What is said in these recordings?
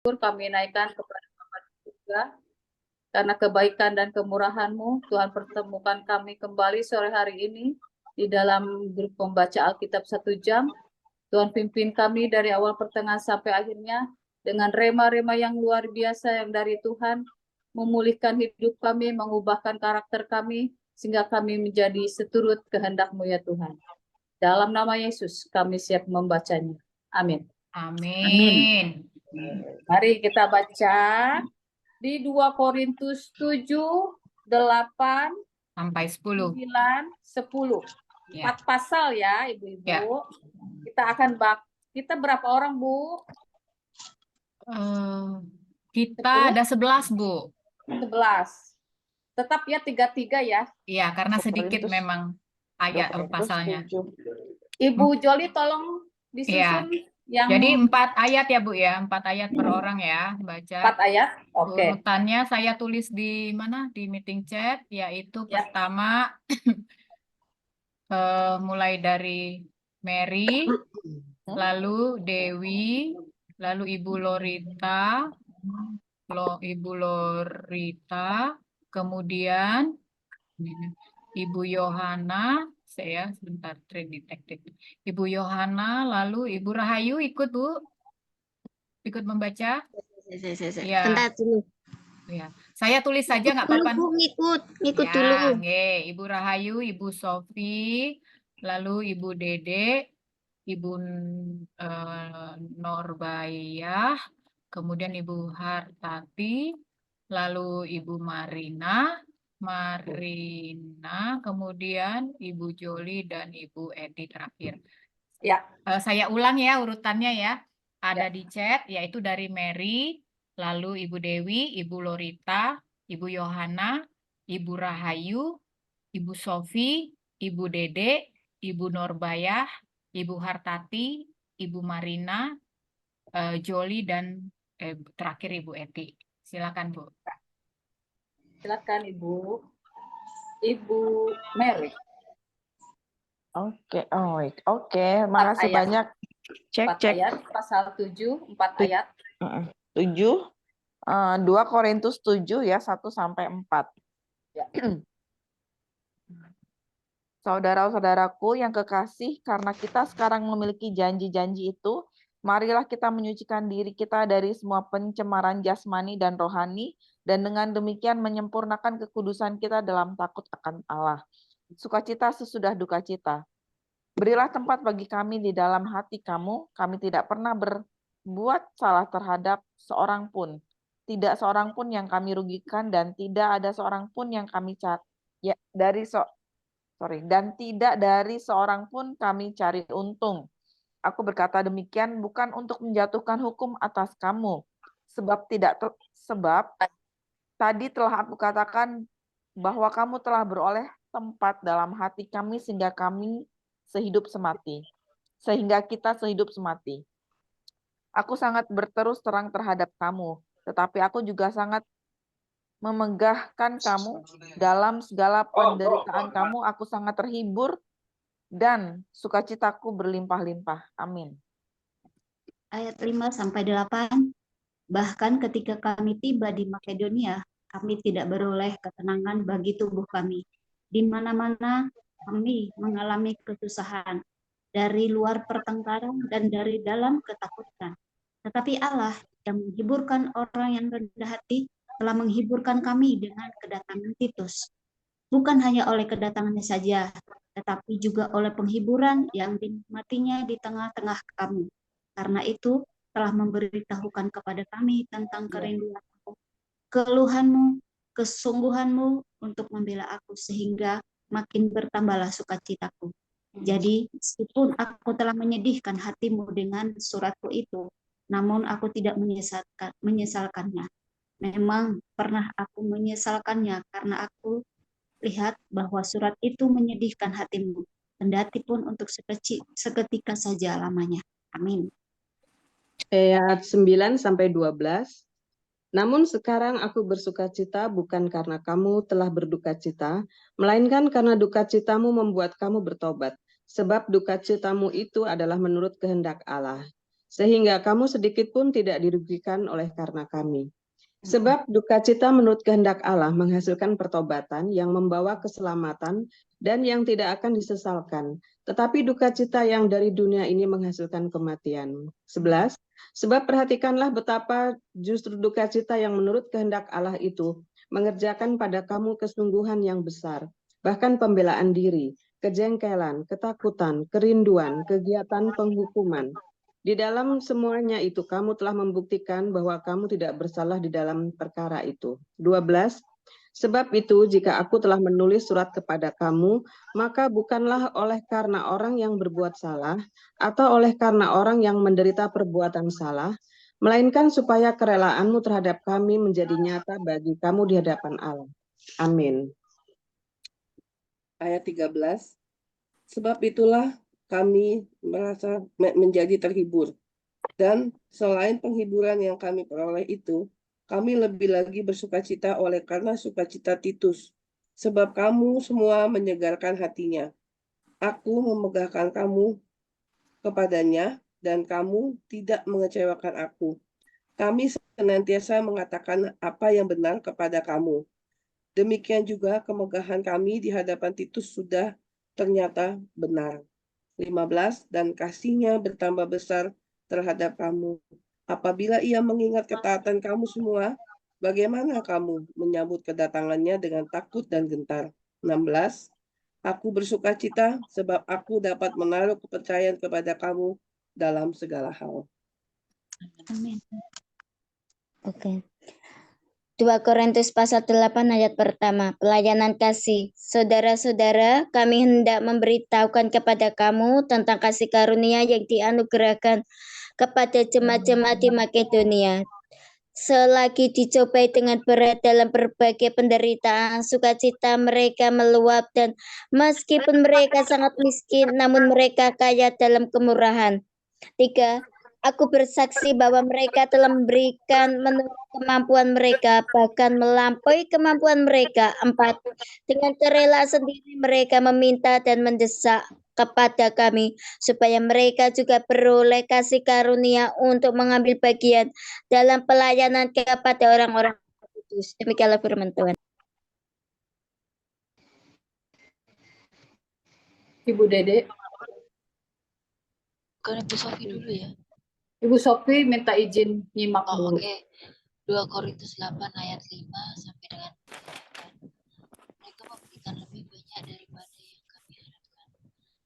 kami naikkan kepada Bapa di surga. Karena kebaikan dan kemurahan-Mu, Tuhan pertemukan kami kembali sore hari ini di dalam grup membaca Alkitab 1 jam. Tuhan pimpin kami dari awal pertengahan sampai akhirnya dengan rema-rema yang luar biasa yang dari Tuhan, memulihkan hidup kami, mengubahkan karakter kami, sehingga kami menjadi seturut kehendak-Mu ya Tuhan. Dalam nama Yesus kami siap membacanya. Amin. Amin. Mari kita baca di 2 Korintus 7, 8, sampai 10. 9, 10. Ya. 4 pasal ya, Ibu-ibu. Ya. Kita berapa orang, Bu? Kita ada 11, Bu. 11. Tetap ya 33 ya. Iya, karena sedikit Korintus, memang ayat pasalnya. 7. Ibu Joli tolong disusun yang Jadi 4 ayat ya, Bu ya. 4 ayat per orang ya, baca. 4 ayat. Oke. Urutannya saya tulis di mana? Di meeting chat, yaitu Ya. pertama mulai dari Mary, lalu Dewi, lalu Ibu Lorita, kemudian Ibu Yohana, saya sebentar trade detective. Ibu Yohana, lalu Ibu Rahayu ikut, Bu? Ikut membaca? Ya. Bentar dulu. Ya. Saya tulis saja nggak apa-apa. Ngikut Ya, dulu. Ibu Rahayu, Ibu Sofi, lalu Ibu Dede, Ibu Norbayah, kemudian Ibu Hartati, lalu Ibu Marina, kemudian Ibu Joli dan Ibu Edi terakhir. Ya. Saya ulang ya urutannya ya. Ada di chat, yaitu dari Mary, lalu Ibu Dewi, Ibu Lorita, Ibu Yohana, Ibu Rahayu, Ibu Sofi, Ibu Dede, Ibu Norbayah, Ibu Hartati, Ibu Marina, Joli, dan terakhir Ibu Eti. Silakan, Bu. Silakan Ibu. Ibu Mary. Oke. Makasih banyak. Cek. Ayat, pasal 7, 4 ayat. 7, 2 Korintus 7 ya, 1 sampai 4. Ya. Saudara-saudaraku yang kekasih, karena kita sekarang memiliki janji-janji itu, marilah kita menyucikan diri kita dari semua pencemaran jasmani dan rohani, dan dengan demikian menyempurnakan kekudusan kita dalam takut akan Allah. Sukacita sesudah duka cita. Berilah tempat bagi kami di dalam hati kamu, kami tidak pernah berbuat salah terhadap seorang pun. Tidak seorang pun yang kami rugikan, dan tidak ada seorang pun yang kami dan tidak dari seorang pun kami cari untung. Aku berkata demikian bukan untuk menjatuhkan hukum atas kamu, sebab tadi telah aku katakan bahwa kamu telah beroleh tempat dalam hati kami sehingga kita sehidup semati. Aku sangat berterus terang terhadap kamu, tetapi aku juga sangat memegahkan kamu dalam segala penderitaan kamu. Aku sangat terhibur dan sukacitaku berlimpah-limpah. Amin. Ayat 5 sampai 8. Bahkan ketika kami tiba di Makedonia, kami tidak beroleh ketenangan bagi tubuh kami. Di mana-mana kami mengalami kesusahan, dari luar pertengkaran dan dari dalam ketakutan. Tetapi Allah yang menghiburkan orang yang rendah hati telah menghiburkan kami dengan kedatangan Titus. Bukan hanya oleh kedatangannya saja, tetapi juga oleh penghiburan yang dinikmatinya di tengah-tengah kami. Karena itu telah memberitahukan kepada kami tentang kerinduanmu, keluhanmu, kesungguhanmu untuk membela aku, sehingga makin bertambahlah sukacitaku. Jadi, meskipun aku telah menyedihkan hatimu dengan suratku itu, namun aku tidak menyesalkannya. Memang pernah aku menyesalkannya karena aku lihat bahwa surat itu menyedihkan hatimu, kendati pun untuk seketika saja lamanya. Amin. Ayat 9 sampai 12. Namun sekarang aku bersukacita bukan karena kamu telah berduka cita, melainkan karena duka citamu membuat kamu bertobat. Sebab duka citamu itu adalah menurut kehendak Allah. sehingga kamu sedikit pun tidak dirugikan oleh karena kami. Sebab duka cita menurut kehendak Allah menghasilkan pertobatan yang membawa keselamatan dan yang tidak akan disesalkan. Tetapi duka cita yang dari dunia ini menghasilkan kematian. 11. Sebab perhatikanlah betapa justru duka cita yang menurut kehendak Allah itu mengerjakan pada kamu kesungguhan yang besar, bahkan pembelaan diri, kejengkelan, ketakutan, kerinduan, kegiatan penghukuman. Di dalam semuanya itu kamu telah membuktikan bahwa kamu tidak bersalah di dalam perkara itu. 12. Sebab itu jika aku telah menulis surat kepada kamu, maka bukanlah oleh karena orang yang berbuat salah atau oleh karena orang yang menderita perbuatan salah, melainkan supaya kerelaanmu terhadap kami menjadi nyata bagi kamu di hadapan Allah. Amin. Ayat 13. Sebab itulah kami merasa menjadi terhibur. Dan selain penghiburan yang kami peroleh itu, kami lebih lagi bersukacita oleh karena sukacita Titus. Sebab kamu semua menyegarkan hatinya. Aku memegahkan kamu kepadanya dan kamu tidak mengecewakan aku. Kami senantiasa mengatakan apa yang benar kepada kamu. Demikian juga kemegahan kami di hadapan Titus sudah ternyata benar. 15. Dan kasihnya bertambah besar terhadap kamu. Apabila ia mengingat ketaatan kamu semua, bagaimana kamu menyambut kedatangannya dengan takut dan gentar. 16. Aku bersuka cita sebab aku dapat menaruh kepercayaan kepada kamu dalam segala hal. Amin. Oke. 2 Korintus pasal 8 ayat pertama, pelayanan kasih. Saudara-saudara, kami hendak memberitahukan kepada kamu tentang kasih karunia yang dianugerahkan kepada jemaat-jemaat di Makedonia. Selagi dicobai dengan berat dalam berbagai penderitaan, sukacita mereka meluap dan meskipun mereka sangat miskin, namun mereka kaya dalam kemurahan. 3. Aku bersaksi bahwa mereka telah memberikan menurut kemampuan mereka, bahkan melampaui kemampuan mereka. 4. Dengan kerelaan sendiri mereka meminta dan mendesak kepada kami, supaya mereka juga beroleh kasih karunia untuk mengambil bagian dalam pelayanan kepada orang-orang kudus. Demikianlah firman Tuhan. Ibu Dede. Bukan Ibu Sofi dulu ya. Ibu Sofi minta izin nyimak dulu. Oke. 2 Korintus 8 ayat 5 sampai dengan 8. Mereka memberikan lebih banyak daripada yang kami harapkan.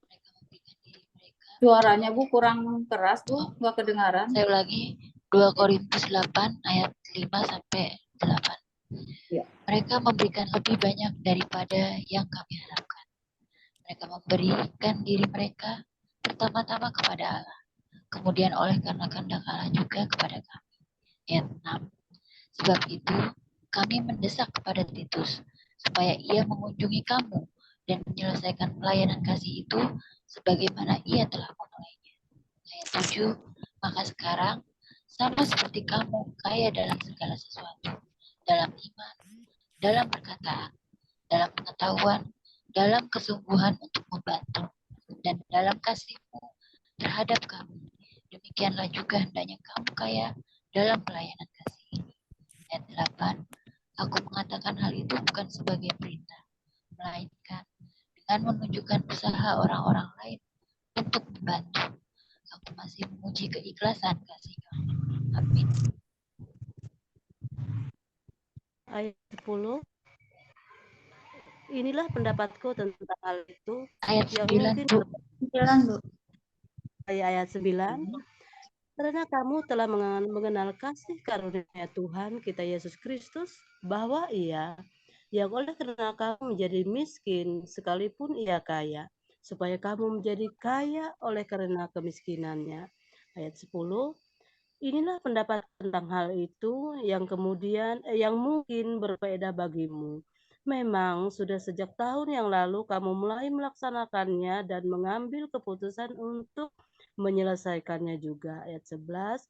Mereka memberikan diri mereka. Suaranya Bu kurang keras Bu, nggak kedengaran. Saya ulangi, 2 Korintus 8 ayat 5 sampai 8. Ya. Mereka memberikan lebih banyak daripada yang kami harapkan. Mereka memberikan diri mereka pertama-tama kepada Allah, kemudian oleh karena kehendak Allah juga kepada kami. Ayat 6. Sebab itu kami mendesak kepada Titus supaya ia mengunjungi kamu dan menyelesaikan pelayanan kasih itu sebagaimana ia telah memulainya. Ayat 7. Maka sekarang sama seperti kamu kaya dalam segala sesuatu, dalam iman, dalam perkataan, dalam pengetahuan, dalam kesungguhan untuk membantu, dan dalam kasihmu terhadap kami. Demikianlah juga hendaknya kamu kaya dalam pelayanan kasih ini. Ayat 8. Aku mengatakan hal itu bukan sebagai perintah, melainkan dengan menunjukkan usaha orang-orang lain untuk membantu. Aku masih memuji keikhlasan kasih kamu. Amin. Ayat 10. Inilah pendapatku tentang hal itu. Ayat yang 9, mungkin Bu. 9, Bu. Ayat 9. Karena kamu telah mengenal kasih karunia Tuhan kita Yesus Kristus, bahwa Ia yang oleh karena kamu menjadi miskin sekalipun Ia kaya, supaya kamu menjadi kaya oleh karena kemiskinannya. Ayat 10. Inilah pendapat tentang hal itu yang kemudian yang mungkin berbeda bagimu. Memang sudah sejak tahun yang lalu kamu mulai melaksanakannya dan mengambil keputusan untuk menyelesaikannya juga. Ayat 11.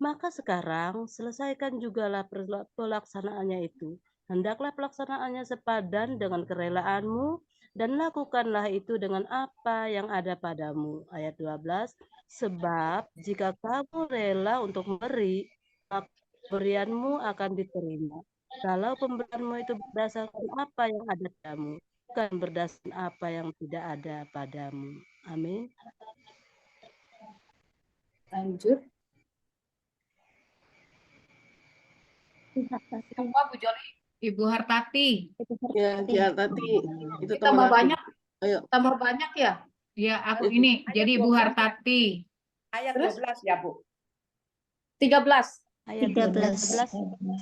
Maka sekarang selesaikan jugalah pelaksanaannya itu. Hendaklah pelaksanaannya sepadan dengan kerelaanmu dan lakukanlah itu dengan apa yang ada padamu. Ayat 12, sebab jika kamu rela untuk memberi, maka pemberianmu akan diterima. Kalau pemberianmu itu berdasarkan apa yang ada padamu, bukan berdasarkan apa yang tidak ada padamu. Amin. Lanjut. Siapa Bu Joli? Ibu Hartati. Ya, ya tadi itu Tambah teman aku. banyak, Ayo. tambah banyak ya. Ya, aku ini. Jadi Ibu Hartati. Ayat Terus? 12 ya, Bu. 13. Ayat 13.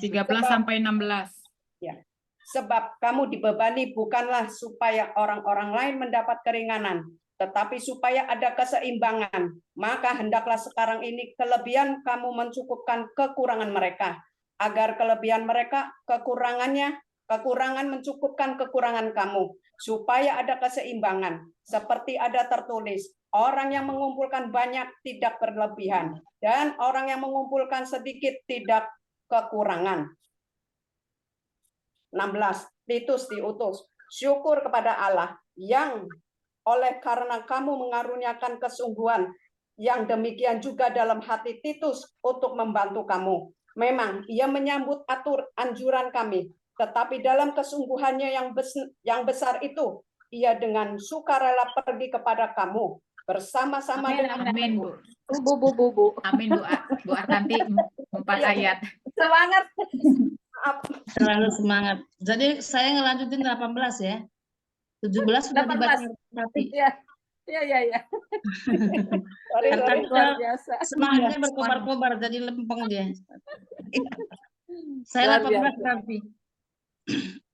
13 sampai 16. Ya. Sebab kamu dibebani bukanlah supaya orang-orang lain mendapat keringanan, tetapi supaya ada keseimbangan. Maka hendaklah sekarang ini kelebihan kamu mencukupkan kekurangan mereka, agar kelebihan mereka kekurangan mencukupkan kekurangan kamu, supaya ada keseimbangan. Seperti ada tertulis, orang yang mengumpulkan banyak tidak berlebihan, dan orang yang mengumpulkan sedikit tidak kekurangan. 16. Titus diutus. Syukur kepada Allah yang oleh karena kamu mengaruniakan kesungguhan yang demikian juga dalam hati Titus untuk membantu kamu. Memang ia menyambut anjuran kami, tetapi dalam kesungguhannya yang besar itu, ia dengan sukarela pergi kepada kamu bersama-sama Amin, dengan Amin, Bu. Bu. Amin, Bu Artanti. 4 ayat. Semangat. Terlalu semangat. Jadi saya ngelanjutin 18 ya. 17 sudah 18. dibaca tadi. Iya. Iya. Sorry. Luar biasa. Semangatnya berkobar-kobar jadi lempeng dia. Saya Luar 18 berarti.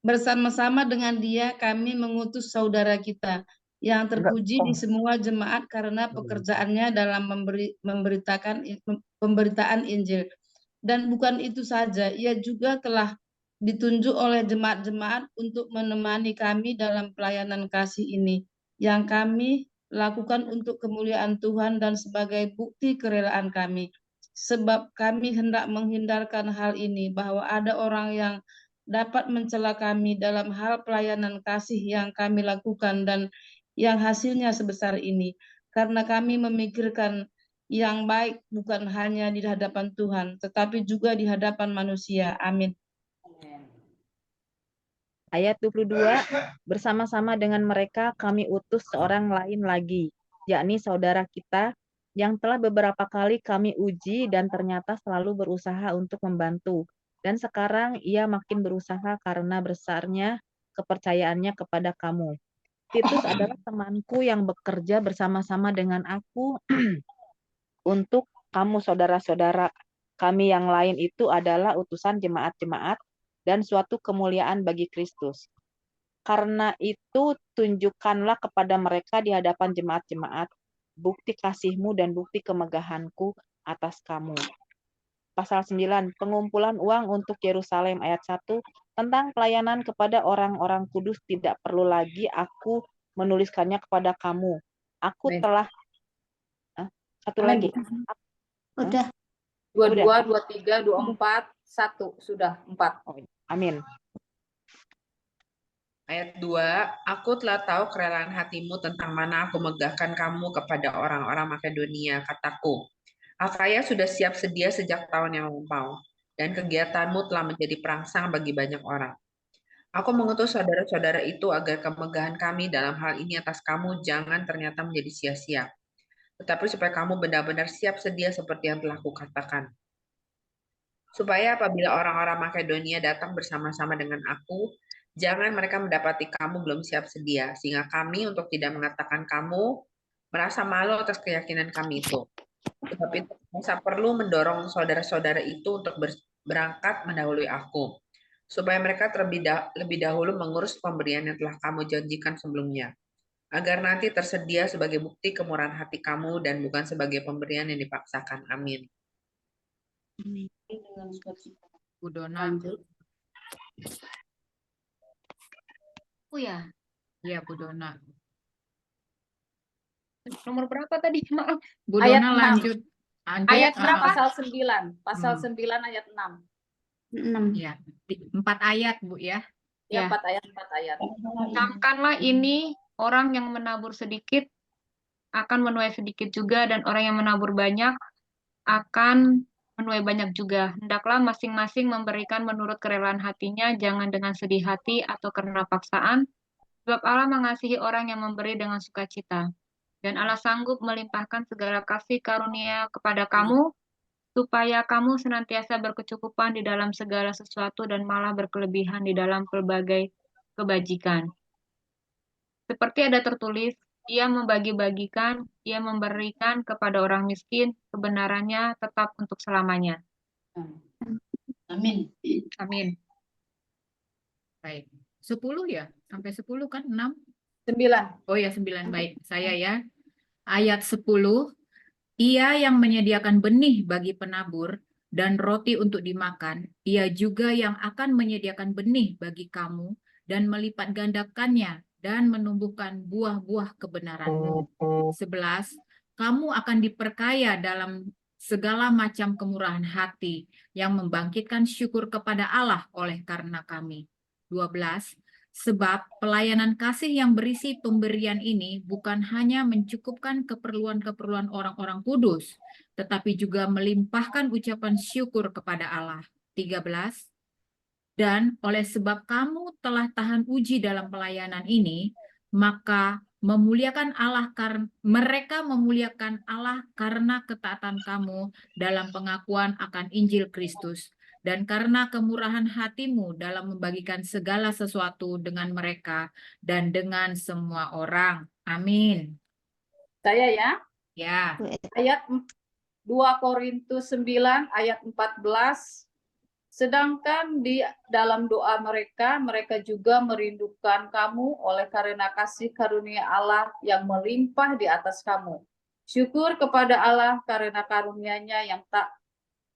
Bersama-sama dengan dia kami mengutus saudara kita yang terpuji di semua jemaat karena pekerjaannya dalam pemberitaan Injil. Dan bukan itu saja, ia juga telah ditunjuk oleh jemaat-jemaat untuk menemani kami dalam pelayanan kasih ini, yang kami lakukan untuk kemuliaan Tuhan dan sebagai bukti kerelaan kami. Sebab kami hendak menghindarkan hal ini, bahwa ada orang yang dapat mencela kami dalam hal pelayanan kasih yang kami lakukan dan yang hasilnya sebesar ini. Karena kami memikirkan yang baik bukan hanya di hadapan Tuhan, tetapi juga di hadapan manusia. Amin. Ayat 22, bersama-sama dengan mereka kami utus seorang lain lagi, yakni saudara kita, yang telah beberapa kali kami uji dan ternyata selalu berusaha untuk membantu. Dan sekarang ia makin berusaha karena besarnya kepercayaannya kepada kamu. Titus adalah temanku yang bekerja bersama-sama dengan aku untuk kamu saudara-saudara kami yang lain itu adalah utusan jemaat-jemaat dan suatu kemuliaan bagi Kristus. Karena itu tunjukkanlah kepada mereka di hadapan jemaat-jemaat bukti kasihmu dan bukti kemegahanku atas kamu. Pasal 9, pengumpulan uang untuk Yerusalem ayat 1, tentang pelayanan kepada orang-orang kudus tidak perlu lagi aku menuliskannya kepada kamu. Aku telah satu lagi. Udah. 22, 23, 24, 1. Sudah 4. Amin. Ayat 2, aku telah tahu kerelaan hatimu tentang mana aku megahkan kamu kepada orang-orang Makedonia, kataku. Akaya sudah siap sedia sejak tahun yang lampau, dan kegiatanmu telah menjadi perangsang bagi banyak orang. Aku mengutus saudara-saudara itu agar kemegahan kami dalam hal ini atas kamu jangan ternyata menjadi sia-sia, tetapi supaya kamu benar-benar siap sedia seperti yang telah kukatakan. Supaya apabila orang-orang Makedonia datang bersama-sama dengan aku, jangan mereka mendapati kamu belum siap sedia, sehingga kami untuk tidak mengatakan kamu merasa malu atas keyakinan kami itu. Tetapi saya perlu mendorong saudara-saudara itu untuk berangkat mendahului aku, supaya mereka lebih dahulu mengurus pemberian yang telah kamu janjikan sebelumnya, agar nanti tersedia sebagai bukti kemurahan hati kamu dan bukan sebagai pemberian yang dipaksakan. Amin. Bu Dona. Ya. Iya, Bu Dona. Nomor berapa tadi? Maaf. Bu Ayat Dona 6. lanjut. Ayat 6 pasal 9. Pasal 9 ayat 6. 6. Ya, 4 ayat, Bu ya. Ya, Ya. 4 ayat, 4 ayat. Camkanlah ini, orang yang menabur sedikit akan menuai sedikit juga, dan orang yang menabur banyak akan menuai banyak juga. Hendaklah masing-masing memberikan menurut kerelaan hatinya, jangan dengan sedih hati atau karena paksaan, sebab Allah mengasihi orang yang memberi dengan sukacita. Dan Allah sanggup melimpahkan segala kasih karunia kepada kamu, supaya kamu senantiasa berkecukupan di dalam segala sesuatu dan malah berkelebihan di dalam pelbagai kebajikan. Seperti ada tertulis, ia membagi-bagikan, ia memberikan kepada orang miskin, kebenarannya tetap untuk selamanya. Amin. Amin. Baik. 10 ya? Sampai 10 kan? 6? 9. Oh ya, 9. Baik. Saya ya. Ayat 10. Ia yang menyediakan benih bagi penabur dan roti untuk dimakan, ia juga yang akan menyediakan benih bagi kamu dan melipat gandakannya dan menumbuhkan buah-buah kebenaran. 11. Kamu akan diperkaya dalam segala macam kemurahan hati yang membangkitkan syukur kepada Allah oleh karena kami. 12. Sebab pelayanan kasih yang berisi pemberian ini bukan hanya mencukupkan keperluan-keperluan orang-orang kudus, tetapi juga melimpahkan ucapan syukur kepada Allah. 13. Dan oleh sebab kamu telah tahan uji dalam pelayanan ini, maka mereka memuliakan Allah karena ketaatan kamu dalam pengakuan akan Injil Kristus, dan karena kemurahan hatimu dalam membagikan segala sesuatu dengan mereka dan dengan semua orang. Amin. Saya ya. Ya. Ayat 2 Korintus 9 ayat 14. Sedangkan di dalam doa mereka juga merindukan kamu oleh karena kasih karunia Allah yang melimpah di atas kamu. Syukur kepada Allah karena karunia-Nya yang tak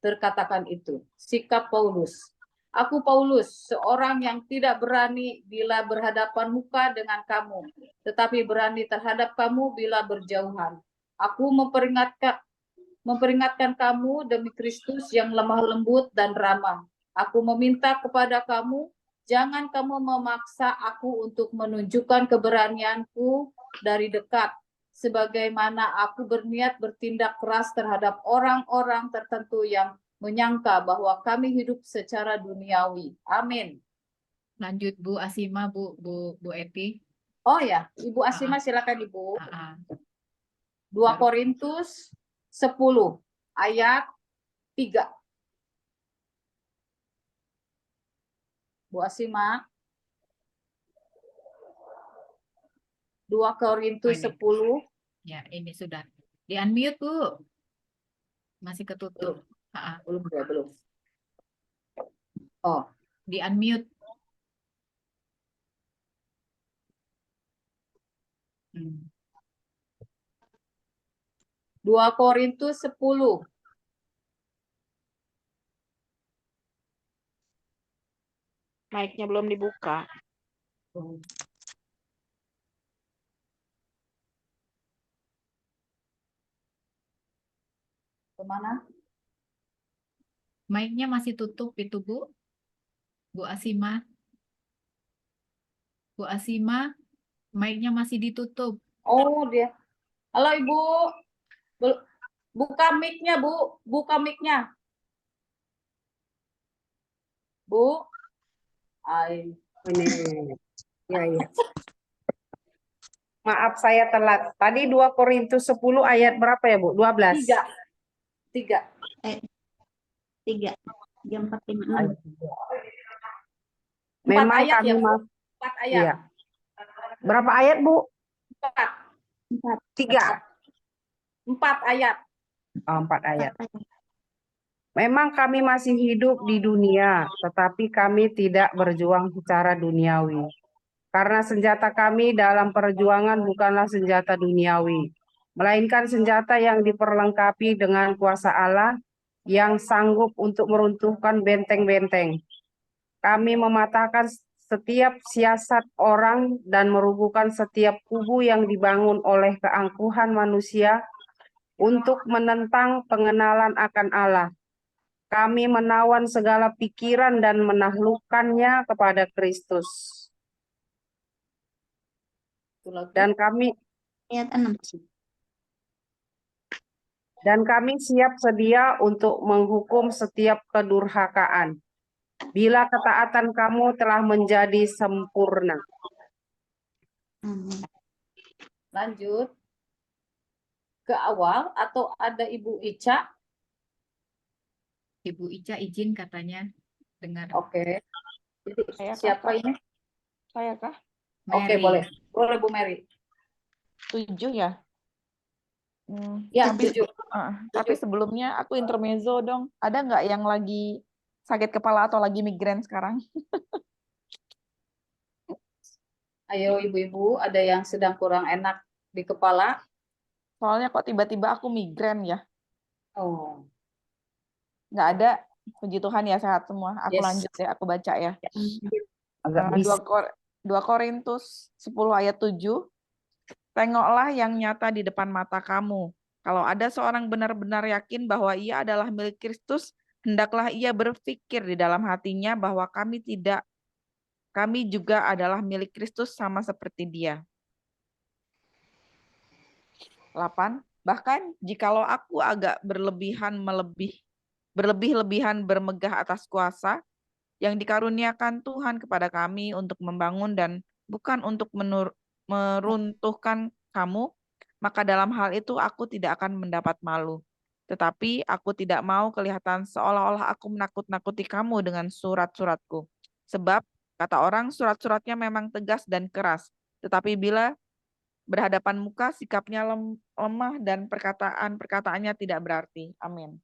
terkatakan itu. Sikap Paulus. Aku Paulus, seorang yang tidak berani bila berhadapan muka dengan kamu, tetapi berani terhadap kamu bila berjauhan. Aku memperingatkan kamu demi Kristus yang lemah lembut dan ramah. Aku meminta kepada kamu, jangan kamu memaksa aku untuk menunjukkan keberanianku dari dekat, sebagaimana aku berniat bertindak keras terhadap orang-orang tertentu yang menyangka bahwa kami hidup secara duniawi. Amin. Lanjut Bu Asima, Bu Eti. Oh ya, Ibu Asima silakan Ibu. 2 Korintus 10 ayat 3. Bu Asima. 2 Korintus 10. Ya, ini sudah. Di-unmute, Bu. Masih ketutup. Belum. Oh, di-unmute. 2 Korintus 10. Mic-nya belum dibuka. Kemana? Mic-nya masih tutup itu, Bu. Bu Asima. Bu Asima, mic-nya masih ditutup. Oh, dia. Halo, Ibu. Buka mic-nya, Bu. Buka mic-nya. Bu. Ini. Ya. Maaf saya telat. Tadi 2 Korintus 10 ayat berapa ya, Bu? 12. 3. 3. Jam 4:56. Memang ayat kami ya, Bu? 4 ayat. Iya. Berapa ayat, Bu? 4. 3. 4 ayat. Oh, 4 ayat. Memang kami masih hidup di dunia, tetapi kami tidak berjuang secara duniawi. Karena senjata kami dalam perjuangan bukanlah senjata duniawi, melainkan senjata yang diperlengkapi dengan kuasa Allah yang sanggup untuk meruntuhkan benteng-benteng. Kami mematahkan setiap siasat orang dan merubuhkan setiap kubu yang dibangun oleh keangkuhan manusia untuk menentang pengenalan akan Allah. Kami menawan segala pikiran dan menaklukkannya kepada Kristus. Dan kami Ayat 6. Dan kami siap sedia untuk menghukum setiap kedurhakaan, bila ketaatan kamu telah menjadi sempurna. Lanjut ke awal, atau ada Ibu Ica? Ibu Ica izin katanya dengar. Oke. Jadi Saya kah, siapa Kak? ini? Saya kah? Oke, Mary. boleh. Boleh Bu Mary. 7 ya? Ya, Tapi 7. tapi sebelumnya aku intermezzo dong. Ada nggak yang lagi sakit kepala atau lagi migrain sekarang? Ayo ibu-ibu, ada yang sedang kurang enak di kepala? Soalnya kok tiba-tiba aku migrain ya. Oh, Nggak ada. Puji Tuhan ya, sehat semua. Aku yes. lanjut ya, aku baca ya. Agak 2 Korintus 10 ayat 7. Tengoklah yang nyata di depan mata kamu. Kalau ada seorang benar-benar yakin bahwa ia adalah milik Kristus, hendaklah ia berpikir di dalam hatinya bahwa kami juga adalah milik Kristus sama seperti dia. 8. Bahkan jikalau aku agak berlebih-lebihan bermegah atas kuasa yang dikaruniakan Tuhan kepada kami untuk membangun dan bukan untuk meruntuhkan kamu, maka dalam hal itu aku tidak akan mendapat malu. Tetapi aku tidak mau kelihatan seolah-olah aku menakut-nakuti kamu dengan surat-suratku. Sebab, kata orang, surat-suratnya memang tegas dan keras. Tetapi bila berhadapan muka, sikapnya lemah dan perkataannya tidak berarti. Amin.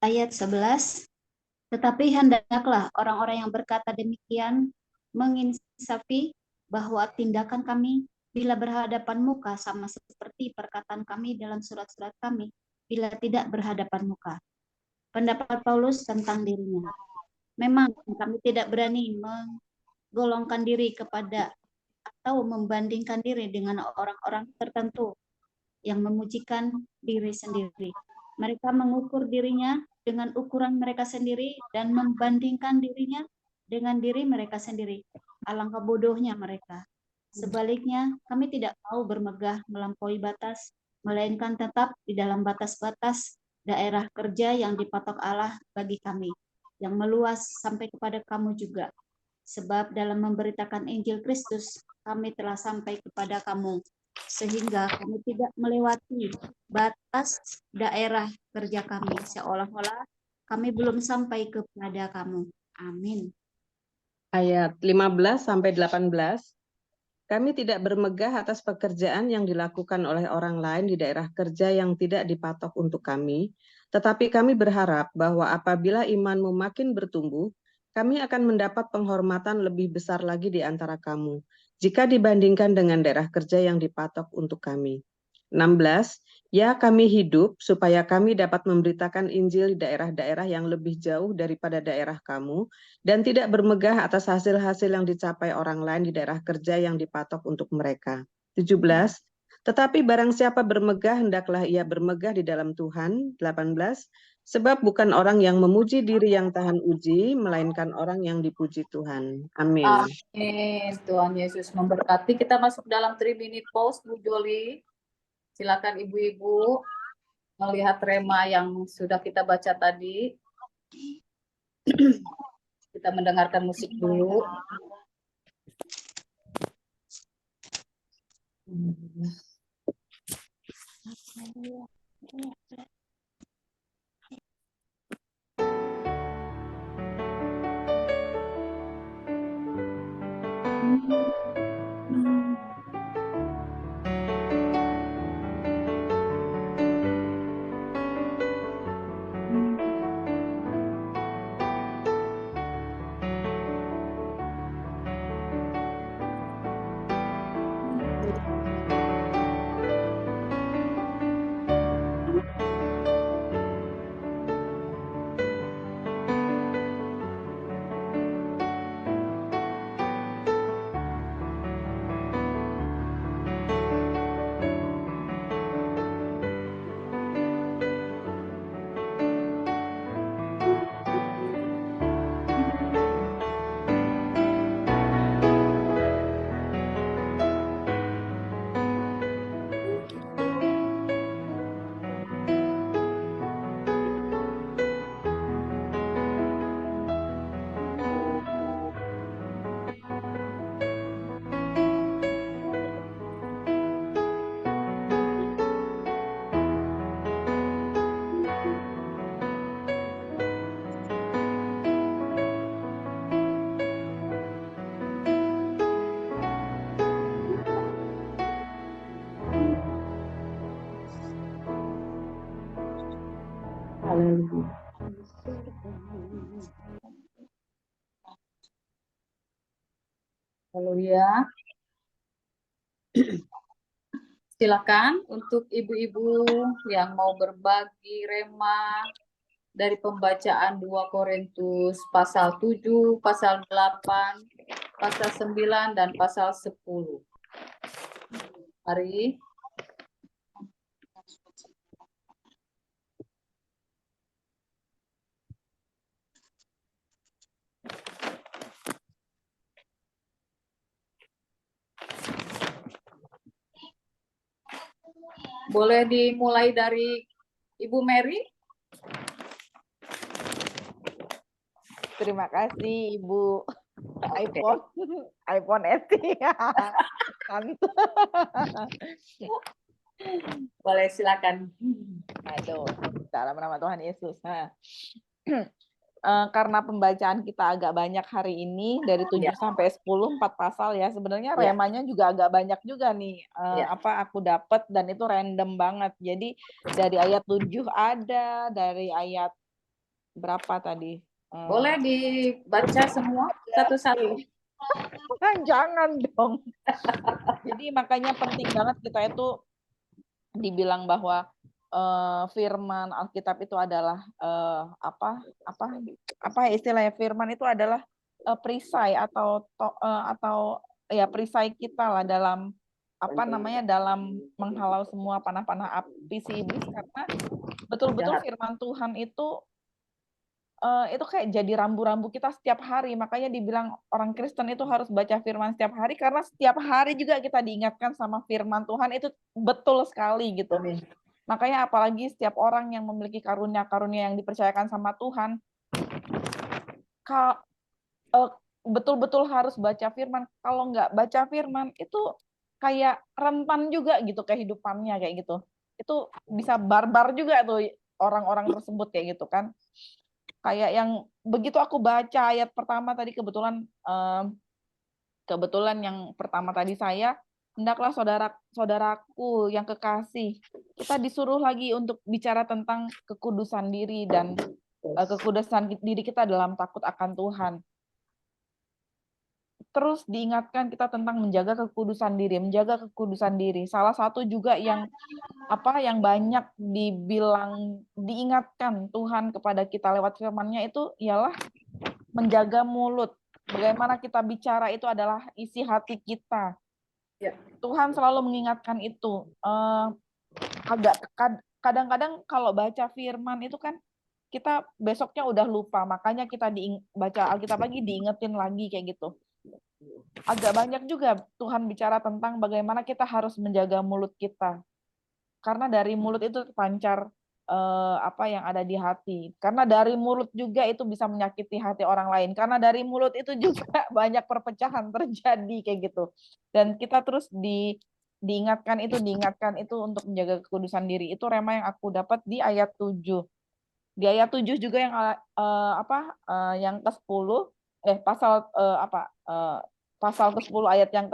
Ayat 11. Tetapi hendaklah orang-orang yang berkata demikian menginsafi bahwa tindakan kami bila berhadapan muka sama seperti perkataan kami dalam surat-surat kami bila tidak berhadapan muka. Pendapat Paulus tentang dirinya. Memang kami tidak berani menggolongkan diri kepada atau membandingkan diri dengan orang-orang tertentu yang memujikan diri sendiri. Mereka mengukur dirinya dengan ukuran mereka sendiri dan membandingkan dirinya dengan diri mereka sendiri. Alangkah bodohnya mereka. Sebaliknya, kami tidak mau bermegah melampaui batas, melainkan tetap di dalam batas-batas daerah kerja yang dipatok Allah bagi kami, yang meluas sampai kepada kamu juga. Sebab dalam memberitakan Injil Kristus, kami telah sampai kepada kamu, sehingga kami tidak melewati batas daerah kerja kami, seolah-olah kami belum sampai kepada kamu. Amin. Ayat 15 sampai 18. Kami tidak bermegah atas pekerjaan yang dilakukan oleh orang lain di daerah kerja yang tidak dipatok untuk kami, tetapi kami berharap bahwa apabila imanmu makin bertumbuh, kami akan mendapat penghormatan lebih besar lagi di antara kamu, jika dibandingkan dengan daerah kerja yang dipatok untuk kami. 16. Ya, kami hidup supaya kami dapat memberitakan Injil di daerah-daerah yang lebih jauh daripada daerah kamu, dan tidak bermegah atas hasil-hasil yang dicapai orang lain di daerah kerja yang dipatok untuk mereka. 17. Tetapi barang siapa bermegah, hendaklah ia bermegah di dalam Tuhan. 18. Sebab bukan orang yang memuji diri yang tahan uji, melainkan orang yang dipuji Tuhan. Amin. Amin. Tuhan Yesus memberkati. Kita masuk dalam 3-minute pause, Bu Joli. Silakan ibu-ibu melihat rema yang sudah kita baca tadi. Kita mendengarkan musik dulu. Haleluya. Silakan untuk ibu-ibu yang mau berbagi rema dari pembacaan 2 Korintus pasal 7, pasal 8, pasal 9, dan pasal 10. Mari. Boleh dimulai dari Ibu Mary? Terima kasih Ibu iPhone SE. Boleh, silakan. Aduh, dalam nama Tuhan Yesus. Karena pembacaan kita agak banyak hari ini dari 7 sampai 10, 4 pasal ya. Sebenarnya remanya juga agak banyak juga nih. Apa aku dapat dan itu random banget. Jadi dari ayat 7 ada, dari ayat berapa tadi? Boleh dibaca semua satu-satu. Jangan dong. Jadi makanya penting banget kita itu dibilang bahwa firman Alkitab itu adalah apa istilahnya, firman itu adalah perisai atau ya perisai kita lah dalam dalam menghalau semua panah-panah api si iblis, karena betul-betul firman Tuhan itu kayak jadi rambu-rambu kita setiap hari. Makanya dibilang orang Kristen itu harus baca firman setiap hari, karena setiap hari juga kita diingatkan sama firman Tuhan. Itu betul sekali gitu. Makanya apalagi setiap orang yang memiliki karunia-karunia yang dipercayakan sama Tuhan, betul-betul harus baca firman. Kalau nggak baca firman, itu kayak rentan juga gitu kehidupannya kayak gitu. Itu bisa barbar juga tuh orang-orang tersebut kayak gitu kan. Kayak yang begitu aku baca ayat pertama tadi, kebetulan yang pertama tadi saya, hendaklah saudaraku yang kekasih, kita disuruh lagi untuk bicara tentang kekudusan diri dan kekudusan diri kita dalam takut akan Tuhan. Terus diingatkan kita tentang menjaga kekudusan diri. Salah satu juga yang banyak diingatkan Tuhan kepada kita lewat firman-Nya itu ialah menjaga mulut. Bagaimana kita bicara itu adalah isi hati kita. Tuhan selalu mengingatkan itu. Kadang-kadang kalau baca firman itu kan kita besoknya udah lupa, makanya kita baca Alkitab lagi diingetin lagi kayak gitu. Agak banyak juga Tuhan bicara tentang bagaimana kita harus menjaga mulut kita. Karena dari mulut itu terpancar apa yang ada di hati. Karena dari mulut juga itu bisa menyakiti hati orang lain. Karena dari mulut itu juga banyak perpecahan terjadi kayak gitu. Dan kita terus diingatkan itu untuk menjaga kekudusan diri. Itu rema yang aku dapat di ayat 7. Di ayat 7 juga yang yang ke-10 pasal ke-10 ayat yang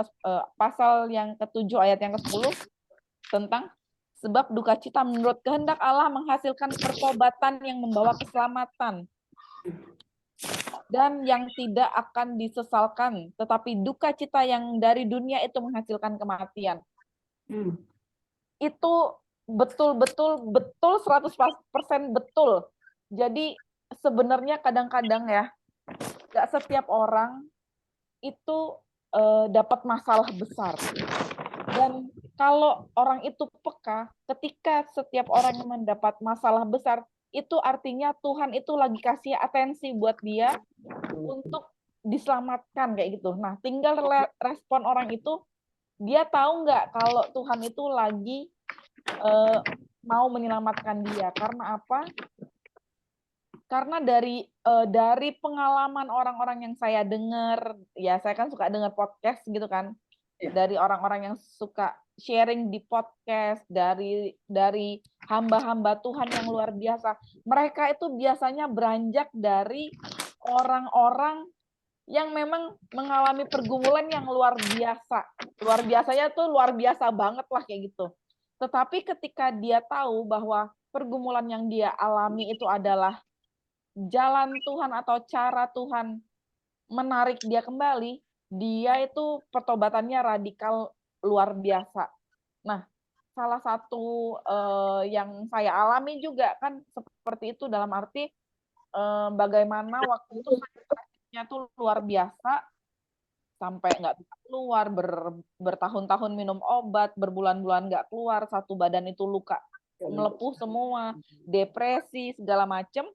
pasal yang ke-7 ayat yang ke-10 tentang sebab duka cita menurut kehendak Allah menghasilkan pertobatan yang membawa keselamatan dan yang tidak akan disesalkan, tetapi duka cita yang dari dunia itu menghasilkan kematian. Itu betul 100% betul. Jadi sebenarnya kadang-kadang ya, nggak setiap orang itu dapat masalah besar. Dan kalau orang itu peka, ketika setiap orang yang mendapat masalah besar, itu artinya Tuhan itu lagi kasih atensi buat dia untuk diselamatkan kayak gitu. Nah, tinggal respon orang itu, dia tahu nggak kalau Tuhan itu lagi mau menyelamatkan dia. Karena apa? Karena dari pengalaman orang-orang yang saya dengar, ya saya kan suka dengar podcast gitu kan, dari orang-orang yang suka sharing di podcast, dari hamba-hamba Tuhan yang luar biasa. Mereka itu biasanya beranjak dari orang-orang yang memang mengalami pergumulan yang luar biasa. Luar biasanya tuh luar biasa banget lah kayak gitu. Tetapi ketika dia tahu bahwa pergumulan yang dia alami itu adalah jalan Tuhan atau cara Tuhan menarik dia kembali, dia itu pertobatannya radikal luar biasa. Nah, salah satu yang saya alami juga kan seperti itu, dalam arti bagaimana waktu itu sakitnya tuh luar biasa, sampai nggak bisa keluar, bertahun-tahun minum obat, berbulan-bulan nggak keluar, satu badan itu luka melepuh semua, depresi segala macam.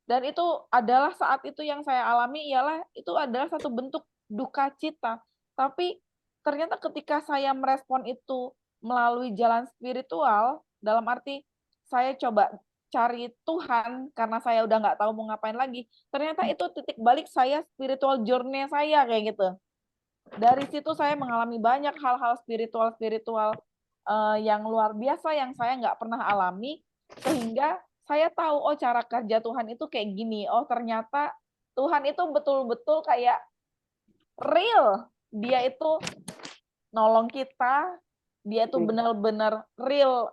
Dan itu adalah saat itu yang saya alami ialah itu adalah satu bentuk duka cita. Tapi ternyata ketika saya merespon itu melalui jalan spiritual, dalam arti saya coba cari Tuhan karena saya udah nggak tahu mau ngapain lagi. Ternyata itu titik balik saya spiritual journey saya kayak gitu. Dari situ saya mengalami banyak hal-hal spiritual yang luar biasa yang saya nggak pernah alami, sehingga saya tahu, oh cara kerja Tuhan itu kayak gini. Oh ternyata Tuhan itu betul-betul kayak real. Dia itu nolong kita, dia itu benar-benar real,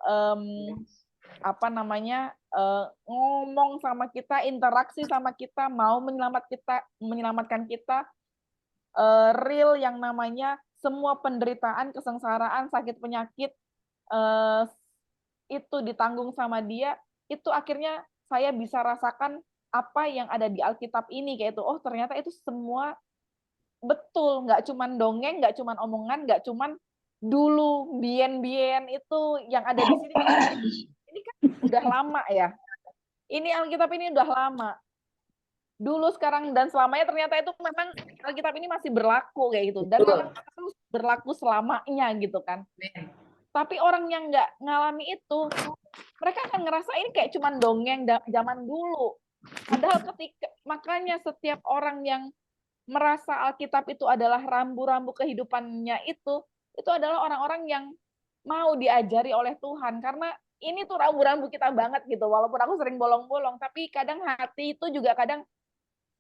ngomong sama kita, interaksi sama kita, mau menyelamatkan kita, real yang namanya semua penderitaan, kesengsaraan, sakit penyakit itu ditanggung sama dia. Itu akhirnya saya bisa rasakan apa yang ada di Alkitab ini kayak itu. Oh ternyata itu semua betul, nggak cuman dongeng, nggak cuman omongan, nggak cuman dulu bien-bien itu yang ada di sini. Ini kan udah lama ya. Ini Alkitab ini udah lama. Dulu, sekarang, dan selamanya ternyata itu memang Alkitab ini masih berlaku kayak gitu. Dan memang terus berlaku selamanya gitu kan. Tapi orang yang nggak ngalami itu, mereka akan ngerasa ini kayak cuman dongeng zaman dulu. Padahal makanya setiap orang yang merasa Alkitab itu adalah rambu-rambu kehidupannya itu adalah orang-orang yang mau diajari oleh Tuhan. Karena ini tuh rambu-rambu kita banget gitu. Walaupun aku sering bolong-bolong, tapi kadang hati itu juga kadang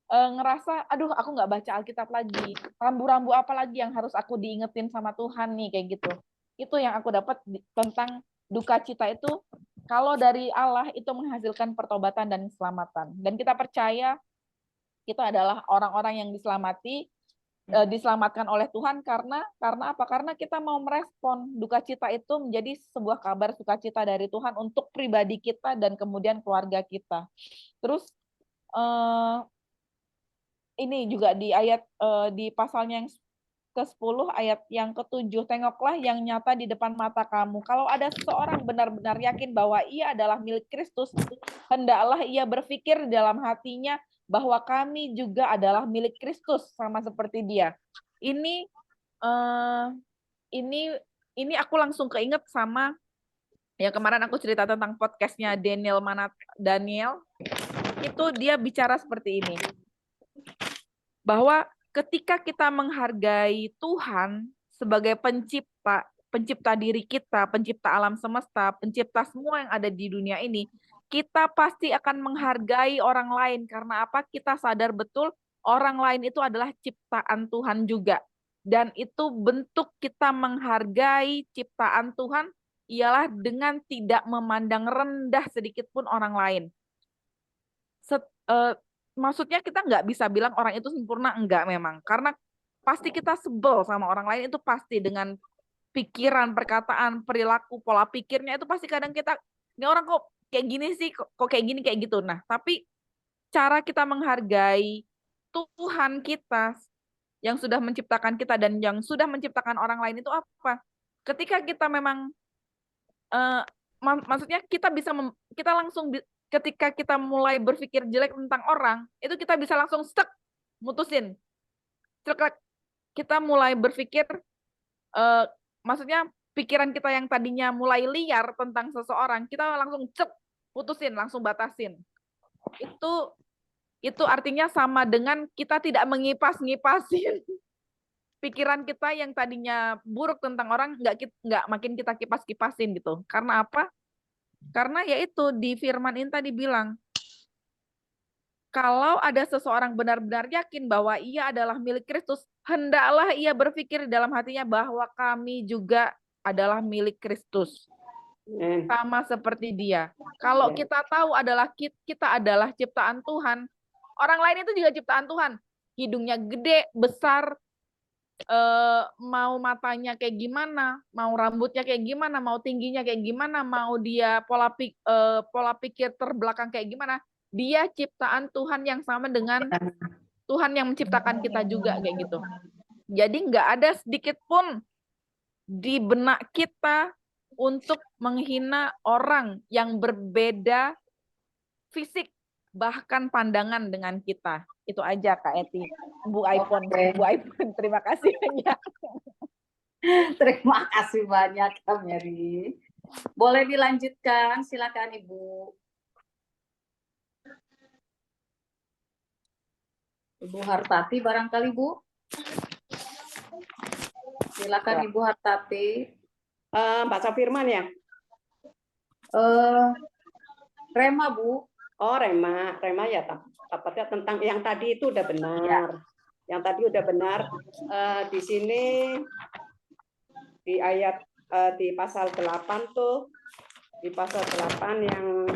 ngerasa, aduh aku nggak baca Alkitab lagi. Rambu-rambu apa lagi yang harus aku diingetin sama Tuhan nih kayak gitu. Itu yang aku dapat tentang duka cita itu. Kalau dari Allah itu menghasilkan pertobatan dan keselamatan. Dan kita percaya kita adalah orang-orang yang diselamatkan oleh Tuhan karena apa? Karena kita mau merespon duka cita itu menjadi sebuah kabar sukacita dari Tuhan untuk pribadi kita dan kemudian keluarga kita. Terus ini juga di ayat di pasalnya yang ke-10 ayat yang ke-7, tengoklah yang nyata di depan mata kamu. Kalau ada seseorang benar-benar yakin bahwa ia adalah milik Kristus, hendaklah ia berpikir dalam hatinya bahwa kami juga adalah milik Kristus sama seperti dia. Ini aku langsung keinget sama yang kemarin aku cerita tentang podcastnya Daniel, itu dia bicara seperti ini. Bahwa ketika kita menghargai Tuhan sebagai pencipta diri kita, pencipta alam semesta, pencipta semua yang ada di dunia ini, kita pasti akan menghargai orang lain. Karena apa? Kita sadar betul orang lain itu adalah ciptaan Tuhan juga. Dan itu bentuk kita menghargai ciptaan Tuhan ialah dengan tidak memandang rendah sedikit pun orang lain. Maksudnya kita nggak bisa bilang orang itu sempurna, enggak memang. Karena pasti kita sebel sama orang lain, itu pasti dengan pikiran, perkataan, perilaku, pola pikirnya itu pasti kadang kita, ini orang kok kayak gini sih, kok kayak gini, kayak gitu. Nah, tapi cara kita menghargai Tuhan kita yang sudah menciptakan kita dan yang sudah menciptakan orang lain itu apa? Ketika kita memang, maksudnya kita langsung ketika kita mulai berpikir jelek tentang orang, itu kita bisa langsung mutusin. Kita mulai berpikir, maksudnya pikiran kita yang tadinya mulai liar tentang seseorang, kita langsung putusin, langsung batasin. Itu artinya sama dengan kita tidak mengipas-ngipasin pikiran kita yang tadinya buruk tentang orang, nggak makin kita kipas-kipasin gitu. Karena apa? Karena yaitu di firman ini tadi bilang, kalau ada seseorang benar-benar yakin bahwa ia adalah milik Kristus, hendaklah ia berpikir dalam hatinya bahwa kami juga adalah milik Kristus. Sama seperti dia. Kalau kita tahu kita adalah ciptaan Tuhan, orang lain itu juga ciptaan Tuhan. Hidungnya gede, besar, mau matanya kayak gimana, mau rambutnya kayak gimana, mau tingginya kayak gimana, mau dia pola pikir terbelakang kayak gimana, dia ciptaan Tuhan yang sama dengan Tuhan yang menciptakan kita juga kayak gitu. Jadi nggak ada sedikit pun di benak kita untuk menghina orang yang berbeda fisik bahkan pandangan dengan kita. Itu aja Kak Eti. Bu iPhone, Bu iPhone, terima kasih banyak. Terima kasih banyak Kak Mary. Boleh dilanjutkan, silakan Ibu. Ibu Hartati barangkali Bu. Silakan Ibu Hartati. Baca firman ya? Rema Bu. Oh, Rema ya, tepatnya tentang yang tadi itu udah benar. Ya. Yang tadi udah benar. Di sini di ayat di pasal 8 tuh, di pasal 8 yang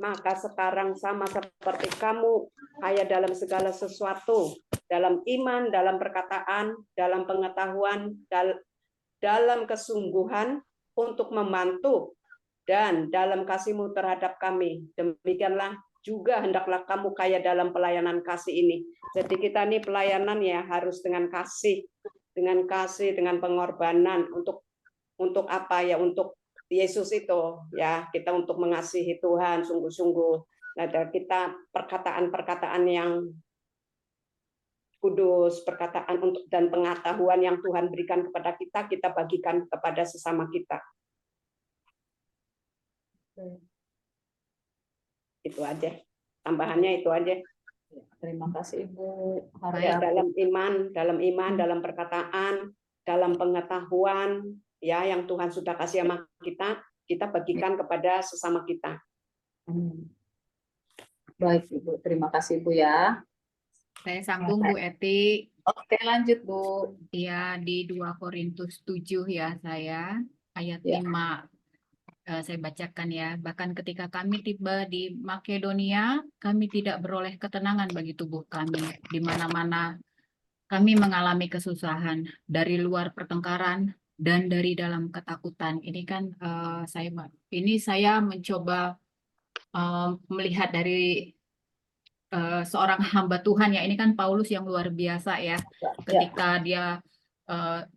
maka sekarang sama seperti kamu kaya dalam segala sesuatu, dalam iman, dalam perkataan, dalam pengetahuan, dalam kesungguhan untuk membantu dan dalam kasihmu terhadap kami. Demikianlah juga hendaklah kamu kaya dalam pelayanan kasih ini. Jadi kita ini pelayanan ya harus dengan kasih, dengan pengorbanan untuk apa ya, untuk Yesus itu ya, kita untuk mengasihi Tuhan sungguh-sungguh. Nah, kita perkataan-perkataan yang kudus, perkataan untuk dan pengetahuan yang Tuhan berikan kepada kita bagikan kepada sesama kita. Itu aja, tambahannya itu aja. Terima kasih Ibu. Ya, dalam iman, dalam perkataan, dalam pengetahuan ya yang Tuhan sudah kasih sama kita bagikan kepada sesama kita. Baik Ibu, terima kasih Bu ya. Saya sambung Bu Eti. Oke, lanjut Bu. Ya, di 2 Korintus 7 ya saya, ayat 5. Saya bacakan ya. Bahkan ketika kami tiba di Makedonia, kami tidak beroleh ketenangan bagi tubuh kami. Di mana-mana kami mengalami kesusahan dari luar pertengkaran dan dari dalam ketakutan. Ini kan saya mencoba melihat dari seorang hamba Tuhan ya. Ini kan Paulus yang luar biasa ya. Ketika dia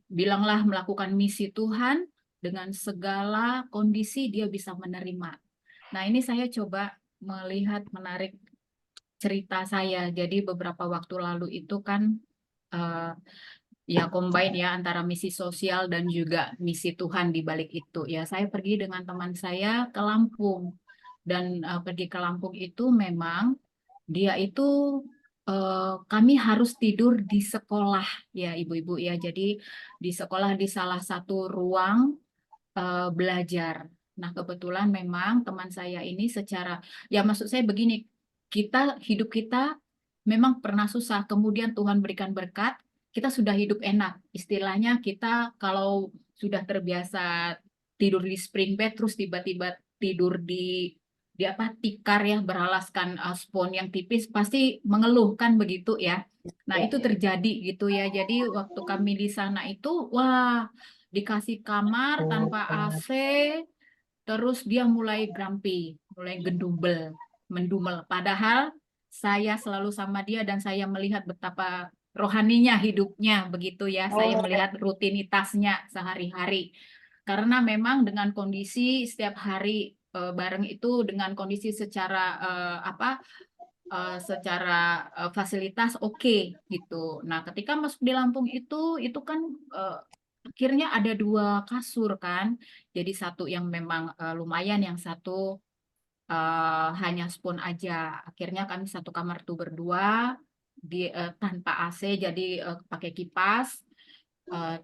bilanglah melakukan misi Tuhan, dengan segala kondisi dia bisa menerima. Nah, ini saya coba menarik cerita saya. Jadi beberapa waktu lalu itu kan ya combine ya antara misi sosial dan juga misi Tuhan di balik itu. Ya, saya pergi dengan teman saya ke Lampung. Dan pergi ke Lampung itu memang dia itu kami harus tidur di sekolah ya ibu-ibu ya. Jadi di sekolah di salah satu ruang belajar. Nah, kebetulan memang teman saya ini ya maksud saya begini, hidup kita memang pernah susah, kemudian Tuhan berikan berkat, kita sudah hidup enak. Istilahnya kita kalau sudah terbiasa tidur di spring bed, terus tiba-tiba tidur di tikar ya, beralaskan spons yang tipis, pasti mengeluh kan begitu ya. Nah, itu terjadi gitu ya. Jadi waktu kami di sana itu, wah, dikasih kamar tanpa AC, terus dia mulai grumpy, mulai mendumel. Padahal saya selalu sama dia dan saya melihat betapa rohaninya hidupnya begitu ya. Saya melihat rutinitasnya sehari-hari. Karena memang dengan kondisi setiap hari bareng itu dengan kondisi secara fasilitas oke gitu. Nah, ketika masuk di Lampung itu kan akhirnya ada 2 kasur kan. Jadi satu yang memang lumayan, yang satu hanya spons aja. Akhirnya kami satu kamar tuh berdua tanpa AC, jadi pakai kipas.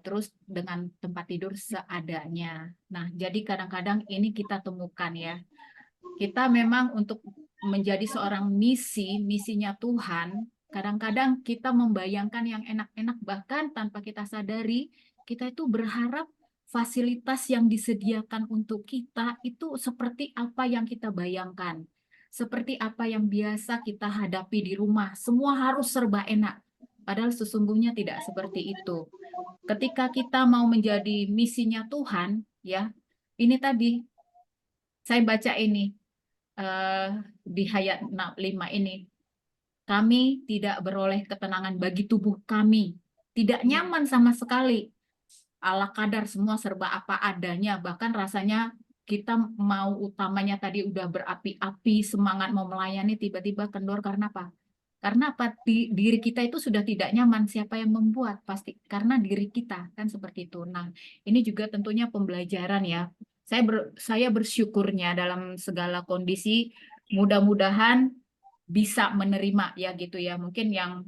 Terus dengan tempat tidur seadanya. Nah, jadi kadang-kadang ini kita temukan ya. Kita memang untuk menjadi seorang misinya Tuhan, kadang-kadang kita membayangkan yang enak-enak, bahkan tanpa kita sadari, kita itu berharap fasilitas yang disediakan untuk kita itu seperti apa yang kita bayangkan. Seperti apa yang biasa kita hadapi di rumah. Semua harus serba enak. Padahal sesungguhnya tidak seperti itu. Ketika kita mau menjadi misinya Tuhan, ya, ini tadi saya baca ini di ayat 5 ini, kami tidak beroleh ketenangan bagi tubuh kami, tidak nyaman sama sekali, ala kadar semua serba apa adanya, bahkan rasanya kita mau utamanya tadi udah berapi-api, semangat mau melayani, tiba-tiba kendor karena apa? Karena apa? Diri kita itu sudah tidak nyaman. Siapa yang membuat? Pasti karena diri kita, kan seperti itu. Nah, ini juga tentunya pembelajaran ya. Saya bersyukurnya dalam segala kondisi, mudah-mudahan bisa menerima ya gitu ya. Mungkin yang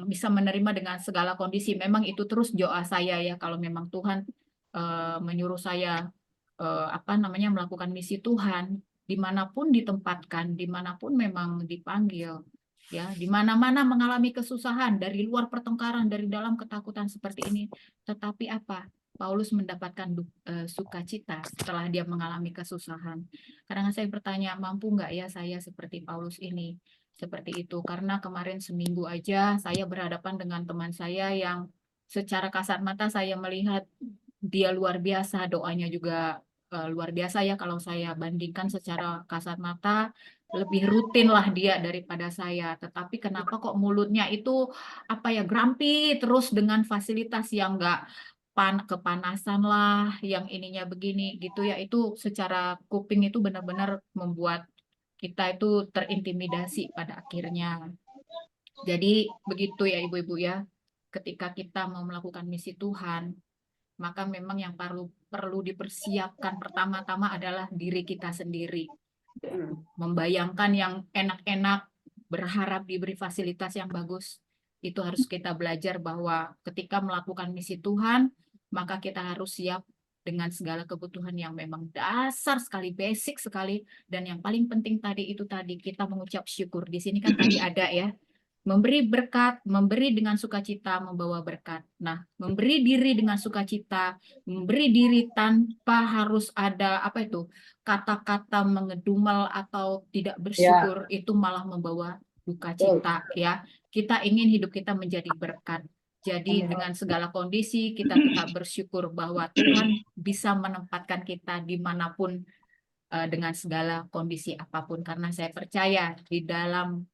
bisa menerima dengan segala kondisi. Memang itu terus doa saya ya, kalau memang Tuhan menyuruh saya melakukan misi Tuhan, dimanapun ditempatkan, dimanapun memang dipanggil, ya, di mana-mana mengalami kesusahan, dari luar pertengkaran, dari dalam ketakutan seperti ini, tetapi apa? Paulus mendapatkan sukacita setelah dia mengalami kesusahan. Kadang saya bertanya, mampu nggak ya saya seperti Paulus ini? Seperti itu, karena kemarin seminggu aja saya berhadapan dengan teman saya yang secara kasat mata saya melihat dia luar biasa, doanya juga luar biasa ya. Kalau saya bandingkan secara kasat mata, lebih rutin lah dia daripada saya. Tetapi kenapa kok mulutnya itu grumpy terus dengan fasilitas yang enggak kepanasan lah, yang ininya begini gitu ya. Itu secara kuping itu benar-benar membuat kita itu terintimidasi pada akhirnya. Jadi begitu ya ibu-ibu ya. Ketika kita mau melakukan misi Tuhan, maka memang yang perlu dipersiapkan pertama-tama adalah diri kita sendiri. Membayangkan yang enak-enak, berharap diberi fasilitas yang bagus, itu harus kita belajar bahwa ketika melakukan misi Tuhan, maka kita harus siap dengan segala kebutuhan yang memang dasar sekali, basic sekali, dan yang paling penting tadi kita mengucap syukur. Di sini kan tadi ada ya, memberi berkat, memberi dengan sukacita, membawa berkat. Nah, memberi diri dengan sukacita, memberi diri tanpa harus ada kata-kata mengedumel atau tidak bersyukur, itu malah membawa duka cita ya. Kita ingin hidup kita menjadi berkat. Jadi dengan segala kondisi kita tetap bersyukur bahwa Tuhan bisa menempatkan kita dimanapun dengan segala kondisi apapun. Karena saya percaya di dalam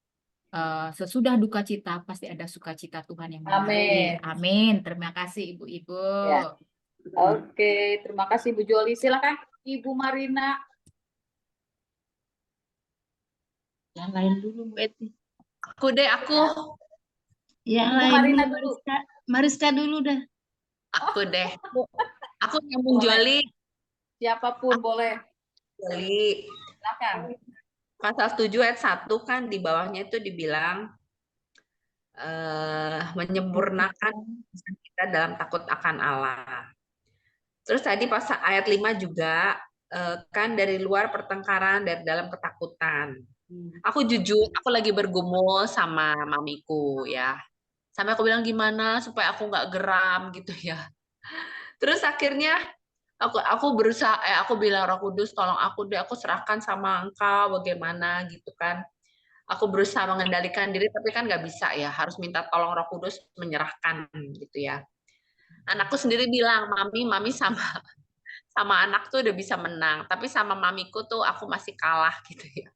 sesudah duka cita pasti ada sukacita Tuhan yang Amin. Amin. Terima kasih ibu-ibu. Ya. Oke, terima kasih Bu Joli. Silakan Ibu Marina. Yang lain dulu Bu Eti. Aku. Yang Ibu lain Marina dulu. dulu. Mariska dulu dah. Aku deh. Aku nyambung Joli. Siapapun boleh. Joli. Silakan. Pasal 7 ayat 1 kan di bawahnya itu dibilang menyempurnakan kita dalam takut akan Allah. Terus tadi pasal ayat 5 juga kan dari luar pertengkaran, dari dalam ketakutan. Aku jujur, aku lagi bergumul sama mamiku ya. Sampai aku bilang gimana supaya aku nggak geram gitu ya. Terus akhirnya aku berusaha, aku bilang Roh Kudus tolong aku deh, aku serahkan sama Engkau bagaimana gitu kan. Aku berusaha mengendalikan diri tapi kan nggak bisa ya, harus minta tolong Roh Kudus menyerahkan gitu ya. Anakku sendiri bilang, mami sama anak tuh udah bisa menang, tapi sama mamiku tuh aku masih kalah gitu ya.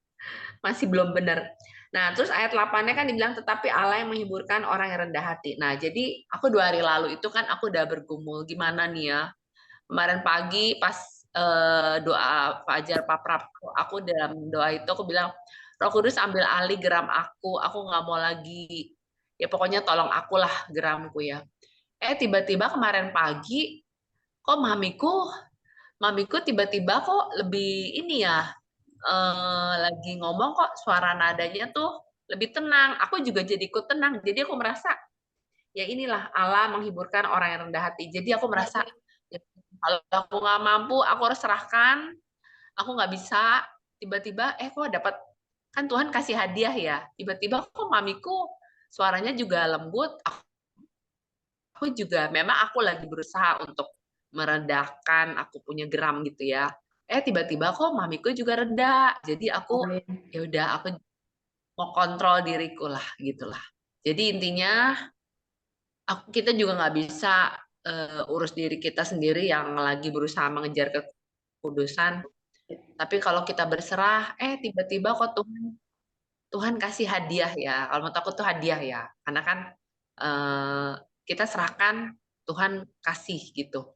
Masih belum benar. Nah, terus ayat 8-nya kan dibilang tetapi Allah yang menghiburkan orang yang rendah hati. Nah, jadi aku 2 hari lalu itu kan aku udah bergumul gimana nih ya. Kemarin pagi pas doa fajar paprap, aku dalam doa itu aku bilang, Roh Kudus ambil alih geram aku nggak mau lagi, ya pokoknya tolong akulah geramku ya. Tiba-tiba kemarin pagi, kok mamiku tiba-tiba kok lebih ini ya, lagi ngomong kok suara nadanya tuh lebih tenang. Aku juga jadi ikut tenang. Jadi aku merasa, ya inilah Allah menghiburkan orang yang rendah hati. Jadi aku merasa, ya, kalau aku nggak mampu, aku harus serahkan. Aku nggak bisa. Tiba-tiba, kok dapat, kan Tuhan kasih hadiah ya. Tiba-tiba kok mamiku suaranya juga lembut. Aku juga, memang aku lagi berusaha untuk meredakan, aku punya geram gitu ya. Tiba-tiba kok mamiku juga reda. Jadi aku ya udah, aku mau kontrol diriku lah gitulah. Jadi intinya kita juga nggak bisa urus diri kita sendiri yang lagi berusaha mengejar kekudusan. Tapi kalau kita berserah, tiba-tiba kok Tuhan kasih hadiah ya. Kalau menurut aku tuh hadiah ya, karena kan kita serahkan, Tuhan kasih gitu.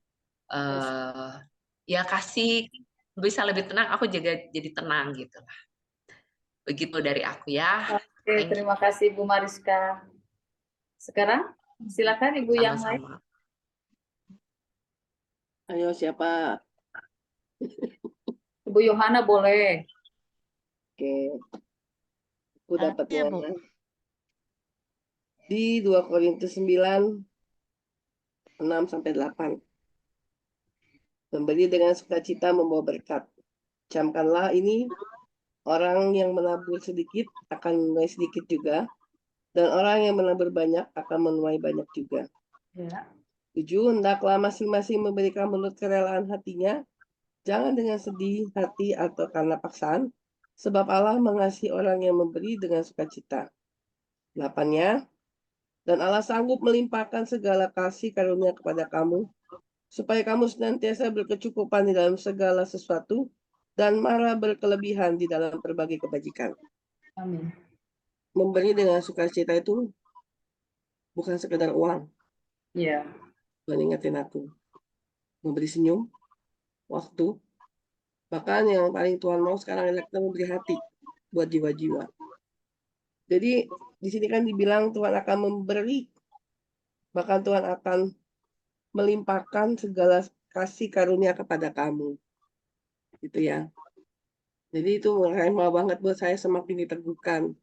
Ya kasih, bisa lebih tenang, aku juga jadi tenang gitu lah. Begitu dari aku ya. Oke, Thank you. terima kasih Bu Mariska. Sekarang silakan Ibu yang lain. Sama-sama. Ayo siapa? Ibu Yohana boleh. Oke. Aku dapat Iya, Bu. di 2 Korintus 9, 6-8. Memberi dengan sukacita membawa berkat. Camkanlah ini, orang yang menabur sedikit akan menuai sedikit juga, dan orang yang menabur banyak akan menuai banyak juga. Ya. 7, hendaklah masing-masing memberikan menurut kerelaan hatinya, jangan dengan sedih hati atau karena paksaan, sebab Allah mengasihi orang yang memberi dengan sukacita. 8-nya, dan Allah sanggup melimpahkan segala kasih karunia kepada kamu, supaya kamu senantiasa berkecukupan di dalam segala sesuatu, dan malah berkelebihan di dalam berbagai kebajikan. Amin. Memberi dengan sukacita itu bukan sekedar uang. Iya. Tuhan ingetin aku. Memberi senyum, waktu, bahkan yang paling Tuhan mau sekarang adalah kita memberi hati buat jiwa-jiwa. Jadi di sini kan dibilang Tuhan akan memberi, bahkan Tuhan akan melimpahkan segala kasih karunia kepada kamu. Gitu ya. Jadi itu rema banget buat saya, semakin diteguhkan.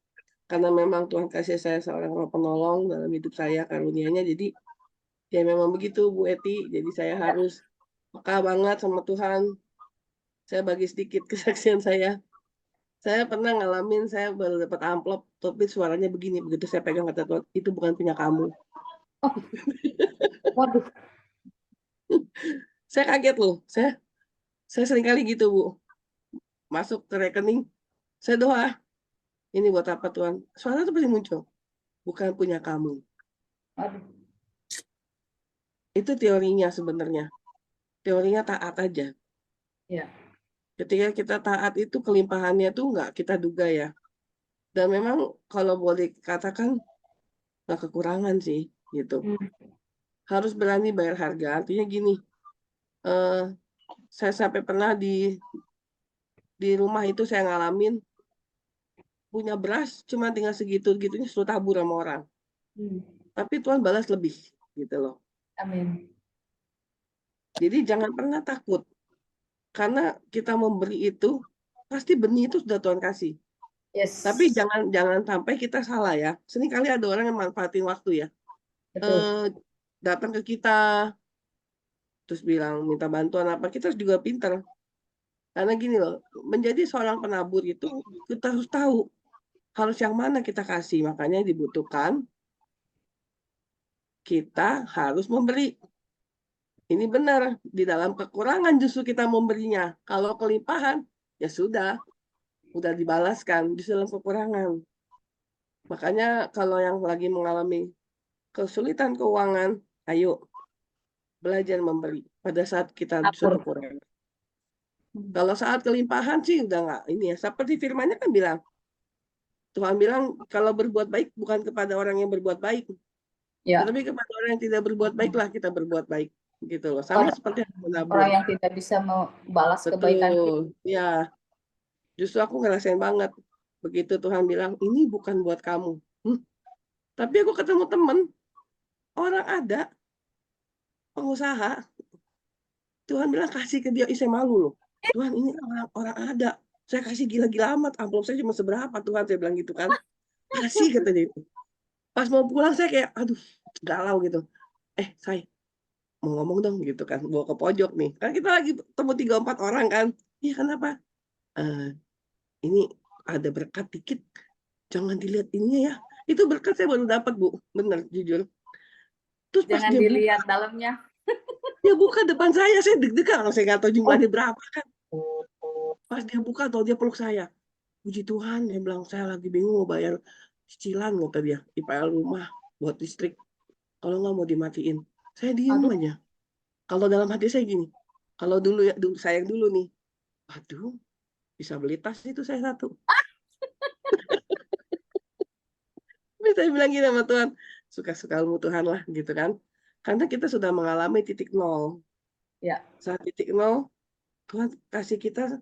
Karena memang Tuhan kasih saya seorang penolong dalam hidup saya, karunianya. Jadi ya memang begitu Bu Eti. Jadi saya harus peka banget sama Tuhan. Saya bagi sedikit kesaksian saya. Saya pernah ngalamin, saya baru dapat amplop, tapi suaranya begini. Begitu saya pegang, kata Tuhan, itu bukan punya kamu. Waduh. Saya kaget loh. Saya sering kali gitu Bu. Masuk ke rekening, saya doa. Ini buat apa Tuhan? Suara itu pasti muncul. Bukan punya kamu. Aduh. Itu teorinya sebenarnya. Teorinya taat aja. Ya. Ketika kita taat itu kelimpahannya tuh nggak kita duga ya. Dan memang kalau boleh katakan nggak kekurangan sih gitu. Harus berani bayar harga. Artinya gini, saya sampai pernah di rumah itu saya ngalamin punya beras cuma tinggal segitu-gitunya suruh tabur sama orang. Tapi Tuhan balas lebih gitu loh. Amin. Jadi jangan pernah takut. Karena kita memberi itu pasti benih itu sudah Tuhan kasih. Yes. Tapi jangan sampai kita salah ya. Seringkali ada orang yang manfaatin waktu ya. Datang ke kita terus bilang minta bantuan apa, kita juga pintar. Karena gini loh, menjadi seorang penabur itu kita harus tahu harus yang mana kita kasih. Makanya dibutuhkan kita harus memberi. Ini benar, di dalam kekurangan justru kita memberinya. Kalau kelimpahan, ya sudah dibalaskan di dalam kekurangan. Makanya kalau yang lagi mengalami kesulitan keuangan, ayo belajar memberi pada saat kita justru kekurangan. Kalau saat kelimpahan sih udah nggak ini ya. Seperti firman-Nya kan bilang, Tuhan bilang kalau berbuat baik bukan kepada orang yang berbuat baik, tetapi kepada orang yang tidak berbuat baiklah kita berbuat baik. Gitu loh. Sama seperti menabur. Orang yang tidak bisa membalas kebaikan kita. Ya, justru aku ngerasain banget. Begitu Tuhan bilang, ini bukan buat kamu. Tapi aku ketemu temen, orang ada, pengusaha. Tuhan bilang kasih ke dia, saya malu loh. Tuhan ini orang ada. Saya kasih gila-gila amat, amplop saya cuma seberapa Tuhan, saya bilang gitu kan. Kasih katanya itu. Pas mau pulang saya kayak, aduh, galau gitu. Saya mau ngomong dong gitu kan, bawa ke pojok nih. Kan kita lagi ketemu 3-4 orang kan. Iya kenapa? Ini ada berkat dikit, jangan dilihat ininya ya. Itu berkat saya baru dapat Bu, bener jujur. Terus pas jangan dia dilihat buka, dalamnya. Dia buka depan saya deg-degan, saya nggak tahu jumlahnya berapa kan. Pas dia buka, tahu dia peluk saya. Puji Tuhan, dia bilang saya lagi bingung mau bayar cicilan kata dia, IPL rumah buat listrik. Kalau nggak mau dimatiin, saya diem Aduh, aja. Kalau dalam hati saya gini, kalau dulu ya, saya dulu nih, aduh, bisa beli tas itu saya satu. Tapi saya bilang gini sama Tuhan, suka-suka ilmu Tuhan lah gitu kan. Karena kita sudah mengalami titik nol. ya, Saat titik nol, Tuhan kasih kita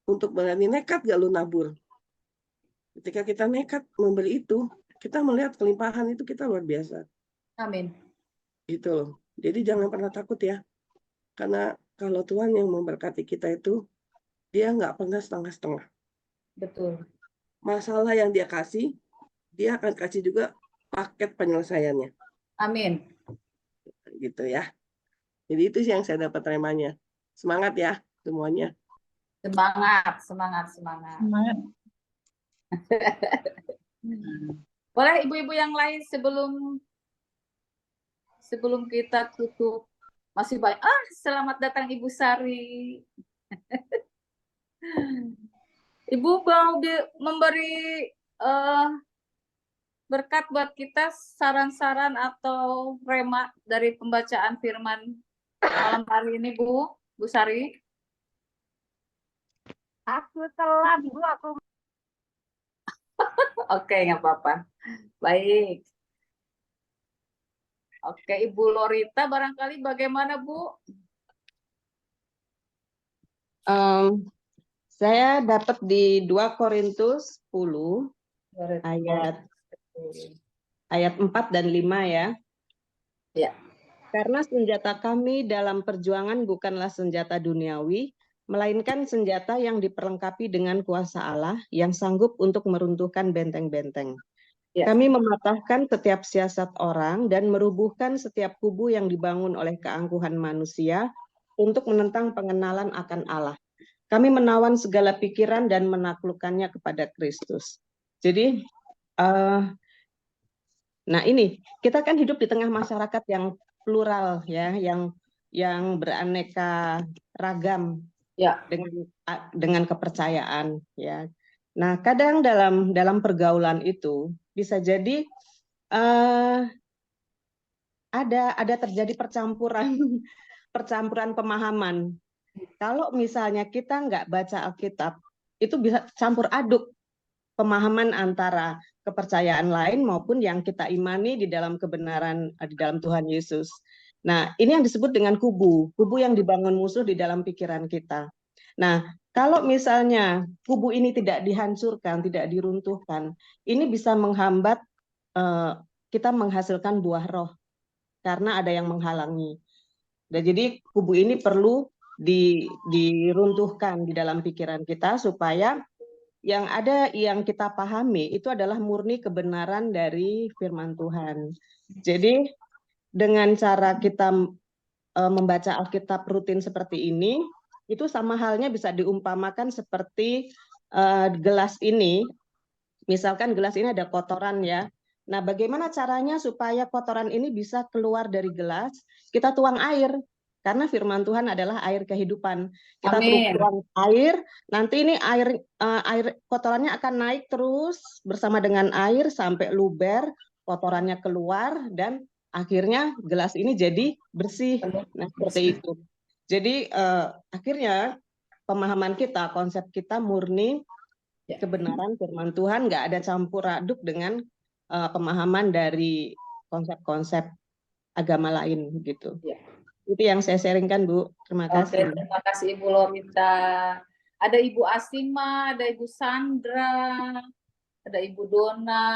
untuk berani nekat gak lu nabur. Ketika kita nekat memberi itu, kita melihat kelimpahan itu kita luar biasa. amin. Gitu loh. Jadi jangan pernah takut ya. Karena kalau Tuhan yang memberkati kita itu, dia nggak pernah setengah-setengah. Betul. Masalah yang dia kasih, dia akan kasih juga paket penyelesaiannya. Amin. Gitu ya. Jadi itu sih yang saya dapat temanya. Semangat ya semuanya. Semangat, semangat, semangat. Semangat. Boleh ibu-ibu yang lain sebelum kita tutup. Masih banyak. Selamat datang Ibu Sari. Ibu mau memberi berkat buat kita, saran-saran atau rema dari pembacaan firman malam hari ini, Bu Sari. Aku telat, Bu. Aku Oke, nggak apa-apa. Baik. Oke, Ibu Lorita, barangkali bagaimana, Bu? Saya dapat di 2 Korintus 10 ayat 4 dan 5 ya. Ya. Karena senjata kami dalam perjuangan bukanlah senjata duniawi, melainkan senjata yang diperlengkapi dengan kuasa Allah yang sanggup untuk meruntuhkan benteng-benteng. Ya. Kami mematahkan setiap siasat orang dan merubuhkan setiap kubu yang dibangun oleh keangkuhan manusia untuk menentang pengenalan akan Allah. Kami menawan segala pikiran dan menaklukkannya kepada Kristus. Jadi, nah ini kita kan hidup di tengah masyarakat yang plural ya, yang beraneka ragam ya, dengan kepercayaan ya. Nah, kadang dalam pergaulan itu bisa jadi ada terjadi percampuran pemahaman. Kalau misalnya kita nggak baca Alkitab, itu bisa campur aduk pemahaman antara kepercayaan lain maupun yang kita imani di dalam kebenaran di dalam Tuhan Yesus. Nah, ini yang disebut dengan kubu yang dibangun musuh di dalam pikiran kita. Nah, kalau misalnya kubu ini tidak dihancurkan, tidak diruntuhkan, ini bisa menghambat kita menghasilkan buah roh karena ada yang menghalangi. Dan jadi kubu ini perlu diruntuhkan di dalam pikiran kita supaya yang kita pahami itu adalah murni kebenaran dari firman Tuhan. Jadi dengan cara kita membaca Alkitab rutin seperti ini, itu sama halnya bisa diumpamakan seperti gelas ini. Misalkan gelas ini ada kotoran ya. Nah, bagaimana caranya supaya kotoran ini bisa keluar dari gelas? Kita tuang air. Karena firman Tuhan adalah air kehidupan. Kita tuang air, nanti ini air kotorannya akan naik terus bersama dengan air sampai luber, kotorannya keluar dan akhirnya gelas ini jadi bersih. Nah, seperti itu. Jadi akhirnya pemahaman kita, konsep kita murni kebenaran firman Tuhan, nggak ada campur aduk dengan pemahaman dari konsep-konsep agama lain gitu. Ya. Itu yang saya sharingkan, Bu. Terima kasih. Oke, terima kasih Ibu Lorita. Ada Ibu Asima, ada Ibu Sandra, ada Ibu Dona,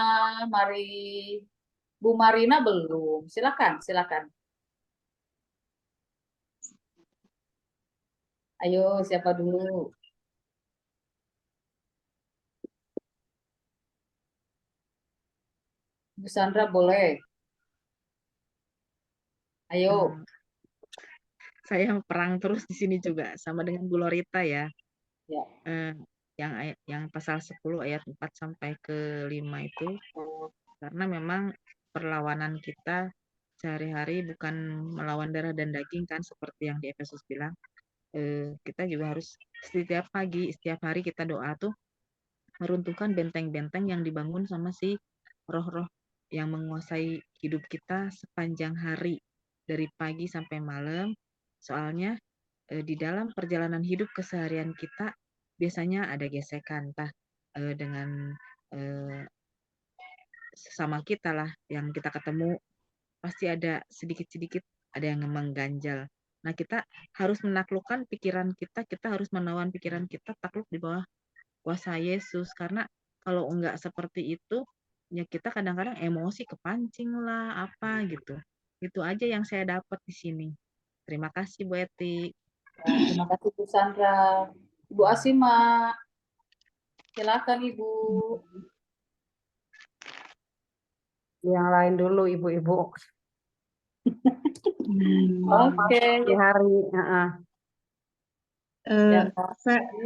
Bu Marina belum. Silakan. Ayo, siapa dulu? Bu Sandra boleh. Ayo. Saya perang terus di sini juga sama dengan Bu Lorita ya. Ya. Yang pasal 10 ayat 4 sampai ke 5 itu karena memang perlawanan kita sehari-hari bukan melawan darah dan daging kan seperti yang di Efesus bilang. Kita juga harus setiap pagi, setiap hari kita doa tuh meruntuhkan benteng-benteng yang dibangun sama si roh-roh yang menguasai hidup kita sepanjang hari dari pagi sampai malam. Soalnya di dalam perjalanan hidup keseharian kita biasanya ada gesekan, entah dengan sesama kita lah yang kita ketemu, pasti ada sedikit-sedikit ada yang mengganjal. Nah, kita harus menaklukkan pikiran kita, kita harus menawan pikiran kita takluk di bawah kuasa Yesus. Karena kalau enggak seperti itu, ya kita kadang-kadang emosi kepancing lah, apa gitu. Itu aja yang saya dapat di sini. Terima kasih Bu Eti. Terima kasih Bu Sandra. Ibu Asima, silakan Ibu. Yang lain dulu ibu-ibu. Oke. Di hari.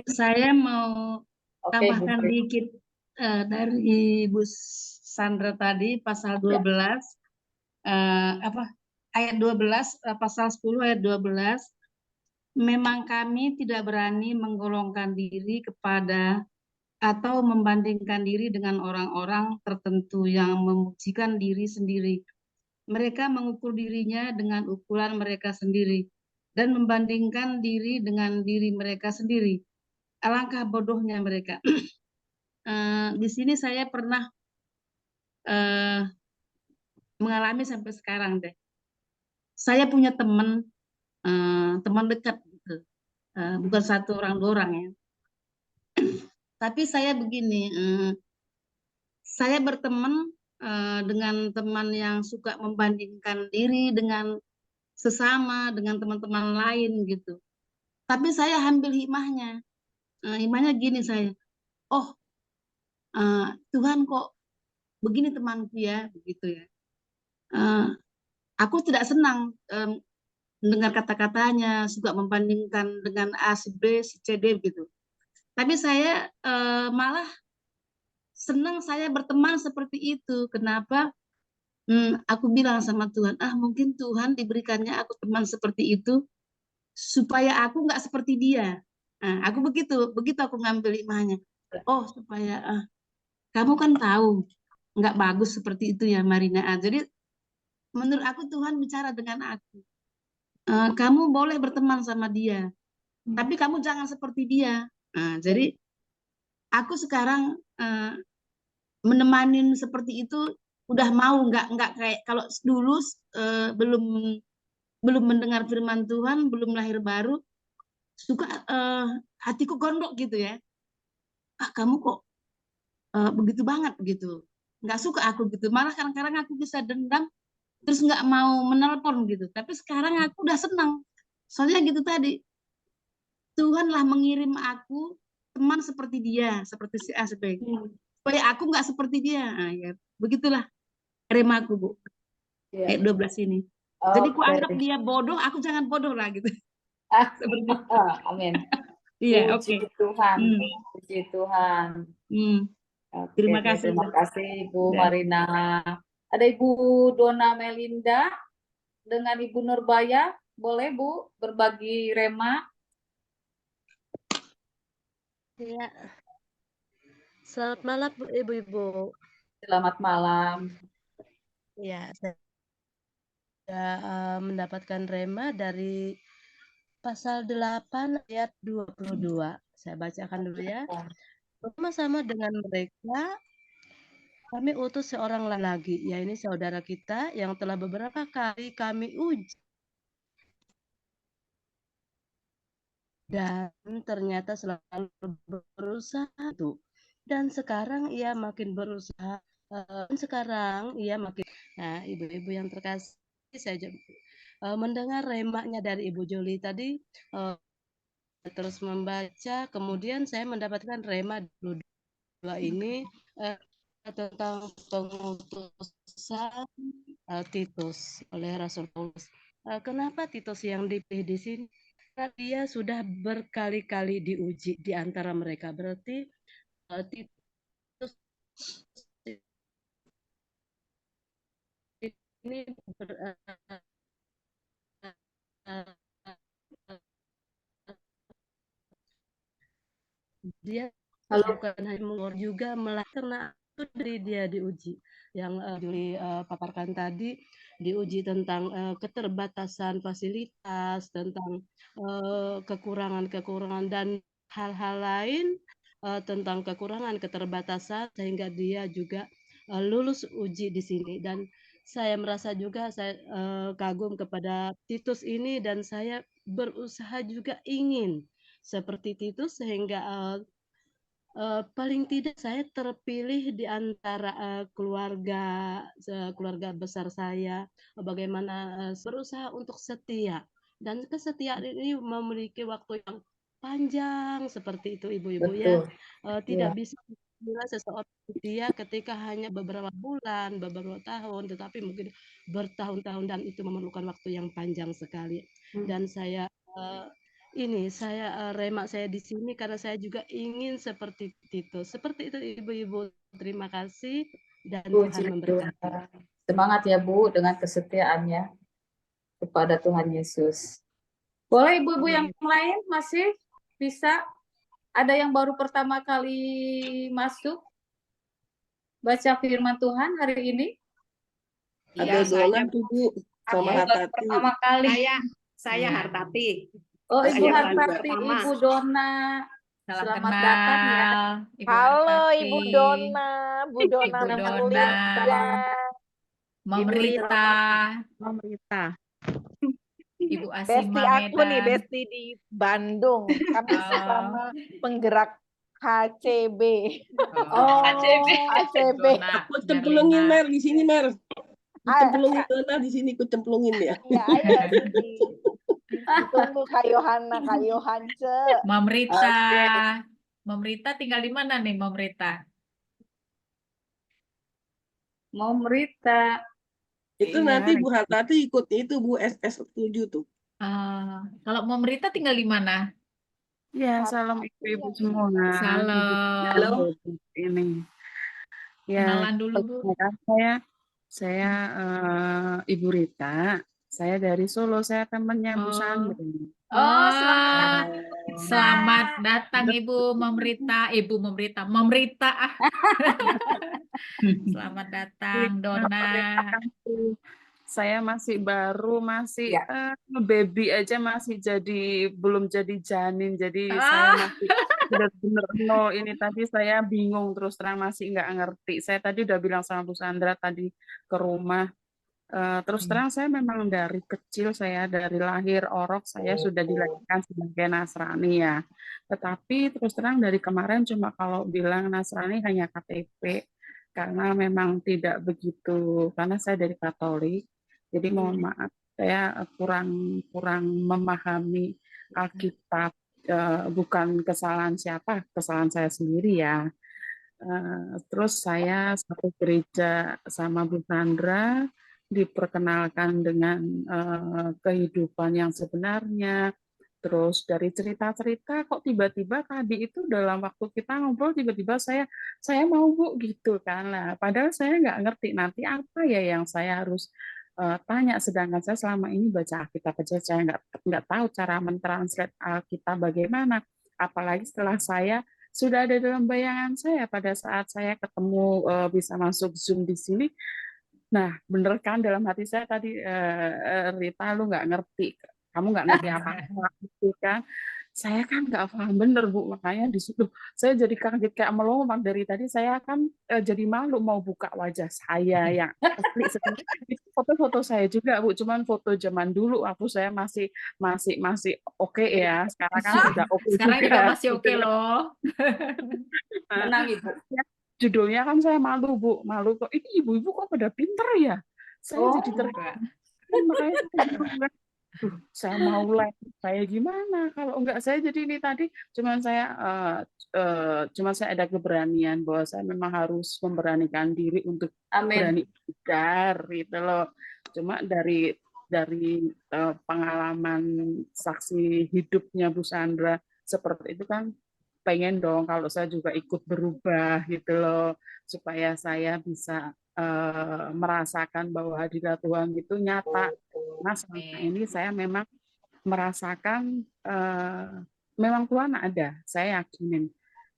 Saya mau Oke, tambahkan Bu Sri. dikit dari Bu Sandra tadi pasal 12 ayat 12 pasal 10 ayat 12. Memang kami tidak berani menggolongkan diri kepada atau membandingkan diri dengan orang-orang tertentu yang memujikan diri sendiri. Mereka mengukur dirinya dengan ukuran mereka sendiri dan membandingkan diri dengan diri mereka sendiri. Alangkah bodohnya mereka. Di sini saya pernah mengalami sampai sekarang deh. Saya punya teman dekat, gitu. Bukan satu orang dua orang ya. Tapi saya begini, saya berteman dengan teman yang suka membandingkan diri dengan sesama, dengan teman-teman lain gitu. Tapi saya ambil hikmahnya. Hikmahnya gini saya, Tuhan kok begini temanku ya, begitu ya. Aku tidak senang mendengar kata-katanya, suka membandingkan dengan A, si B, si C, D gitu. Tapi saya malah senang saya berteman seperti itu. Kenapa? Aku bilang sama Tuhan, mungkin Tuhan diberikannya aku teman seperti itu supaya aku nggak seperti dia. Aku begitu aku ngambil hikmahnya. Supaya kamu kan tahu nggak bagus seperti itu ya Marina. Jadi menurut aku Tuhan bicara dengan aku. Kamu boleh berteman sama dia, tapi kamu jangan seperti dia. Jadi aku sekarang menemanin seperti itu udah mau, nggak kayak kalau dulu belum mendengar firman Tuhan, belum lahir baru, suka hatiku gondok gitu ya. Kamu kok begitu banget gitu, nggak suka aku gitu. Malah kadang-kadang aku bisa dendam, terus nggak mau menelpon gitu. Tapi sekarang aku udah senang, soalnya gitu tadi. Tuhanlah mengirim aku teman seperti dia, seperti si A, si B. Supaya aku nggak seperti dia. Ya. Begitulah remaku, Bu. Ayat 12 ini. Jadi ku anggap dia bodoh, aku jangan bodoh lah gitu. Amin. Iya, Puji oke. Tuhan. Puji Tuhan. Oke, Terima kasih. terima kasih Ibu Ya. Marina. Ada Ibu Dona Melinda dengan Ibu Nurbaya. Boleh Bu berbagi rema? Ya. Selamat malam Ibu-ibu. Selamat malam. Ya, saya mendapatkan rema dari pasal 8 ayat 22. Saya bacakan dulu ya. Bersama-sama dengan mereka kami utus seorang lagi, ya ini saudara kita yang telah beberapa kali kami uji. Dan ternyata selalu berusaha tuh. Dan sekarang ia makin berusaha. Sekarang ia makin. Nah, ibu-ibu yang terkasih, saya mendengar remaknya dari Ibu Joli tadi, terus membaca, kemudian saya mendapatkan rema 22 ini tentang pengutusan Titus oleh Rasul Paulus. Kenapa Titus yang dipilih di sini? Karena dia sudah berkali-kali diuji di antara mereka. Berarti Titus ini dia bukan hanya mengurus juga karena dari dia diuji. Yang Juli paparkan tadi, diuji tentang keterbatasan fasilitas, tentang kekurangan-kekurangan dan hal-hal lain tentang kekurangan keterbatasan sehingga dia juga lulus uji di sini. Dan saya merasa juga saya kagum kepada Titus ini dan saya berusaha juga ingin seperti Titus sehingga paling tidak saya terpilih di antara keluarga besar saya, bagaimana berusaha untuk setia. Dan kesetiaan ini memiliki waktu yang panjang seperti itu Ibu-ibu ya. Betul. Tidak Iya. bisa bila seseorang setia ketika hanya beberapa bulan, beberapa tahun, tetapi mungkin bertahun-tahun dan itu memerlukan waktu yang panjang sekali. Dan saya remak saya di sini karena saya juga ingin seperti itu. Seperti itu Ibu-ibu. Terima kasih dan Puji Tuhan memberkati. Tuhan. Semangat ya Bu dengan kesetiaannya kepada Tuhan Yesus. Boleh ibu-ibu yang lain masih bisa? Ada yang baru pertama kali masuk baca firman Tuhan hari ini? Ada Dolan tuh Bu, sama Hartati. Pertama kali. Saya Hartati. Oh, Saya Ibu baru Hartati, pertama. Ibu Dona. Selamat datang ya. Ibu Halo Hartati. Ibu Dona, Bu Dona Ibu Dona. Maulida. Mom Rita. Mom Rita. Ibu Besti Asima aku nih, Medan. Besti di Bandung. Kami sama penggerak HCB. Oh, HCB. Aku cemplungin Mer di sini Mer. Cemplungin Dona di sini, ku cemplungin ya. Ya, ayo sini. Ditunggu Kak Yohana, Kak Yohance. Mom Rita. Mom Rita tinggal di mana nih Mom Rita? Mom Rita. Itu Iya. nanti Bu Hartati ikut itu Bu SS7 tuh. Kalau Mom Rita tinggal di mana? Ya, salam ibu-ibu semua. Salam. Ini. Ya, Kenalan dulu Bu. Saya Ibu Rita. Saya dari Solo. Saya temannya Bu Sandri. Oh, selamat. Selamat datang Ibu Mom Rita. Ibu Mom Rita. Mom Rita. Selamat datang Dona. Saya masih baru, masih baby aja, masih belum jadi janin, jadi saya masih benar-benar nol. Ini tadi saya bingung, terus terang masih nggak ngerti. Saya tadi udah bilang sama Bu Sandra tadi ke rumah. Terus terang saya memang dari kecil, saya dari lahir orok saya sudah dilahirkan sebagai Nasrani ya. Tetapi terus terang dari kemarin cuma kalau bilang Nasrani hanya KTP, karena memang tidak begitu, karena saya dari Katolik. Jadi mohon maaf, saya kurang memahami Alkitab. Bukan kesalahan siapa, kesalahan saya sendiri ya. Terus saya satu gereja sama Bu Sandra, diperkenalkan dengan kehidupan yang sebenarnya. Terus dari cerita-cerita kok tiba-tiba tadi itu dalam waktu kita ngobrol tiba-tiba saya mau Bu gitu kan. Nah, padahal saya nggak ngerti nanti apa ya yang saya harus tanya, sedangkan saya selama ini baca Alkitab aja saya nggak tahu cara mentranslate Alkitab bagaimana. Apalagi setelah saya sudah ada dalam bayangan saya pada saat saya ketemu bisa masuk Zoom di sini. Nah, bener kan dalam hati saya tadi, Rita, lu nggak ngerti, kamu nggak ngerti apa-apa gitu kan. Saya kan nggak paham bener Bu, makanya di situ saya jadi kaget kayak melompat dari tadi. Saya kan jadi malu mau buka wajah saya yang asli. Itu foto-foto saya juga Bu, cuman foto zaman dulu aku saya masih oke ya. Sekarang kan udah oke Sekarang juga masih oke gitu. loh. Tenang Ibu. Judulnya kan saya malu Bu, malu kok ini ibu-ibu kok pada pinter ya. Saya jadi makanya saya mau live saya gimana kalau enggak. Saya jadi ini tadi cuman saya ada keberanian bahwa saya memang harus memberanikan diri untuk berani belajar gitu loh. Cuma dari pengalaman saksi hidupnya Bu Sandra seperti itu kan, pengen dong kalau saya juga ikut berubah gitu loh, supaya saya bisa merasakan bahwa hadirat Tuhan itu nyata. Nah, selama ini saya memang merasakan memang Tuhan ada, saya yakinin.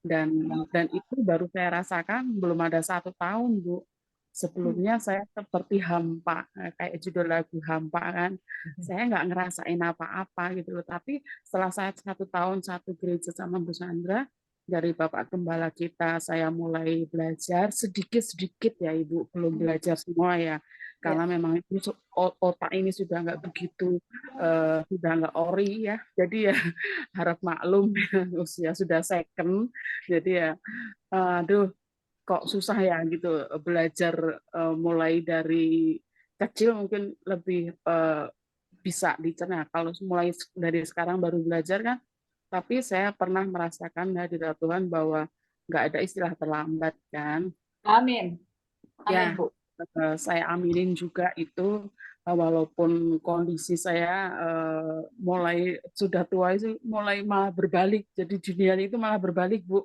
Dan itu baru saya rasakan belum ada 1 tahun, Bu. Sebelumnya saya seperti hampa, kayak judul lagu hampa kan. Saya nggak ngerasain apa-apa gitu loh. Tapi setelah saya 1 tahun satu gereja sama Bu Sandra, dari Bapak Gembala kita, saya mulai belajar sedikit-sedikit ya Ibu, belum belajar semua ya. Karena memang itu otak ini sudah nggak begitu, sudah nggak ori ya. Jadi ya harap maklum usia sudah second. Jadi ya, aduh kok susah ya gitu belajar mulai dari kecil mungkin lebih bisa dicerna. Kalau mulai dari sekarang baru belajar kan, tapi saya pernah merasakan hadirat Tuhan bahwa nggak ada istilah terlambat kan. Amin. Amin, Ya, Bu. saya aminin juga itu walaupun kondisi saya mulai sudah tua itu mulai malah berbalik. Jadi dunia itu malah berbalik, Bu.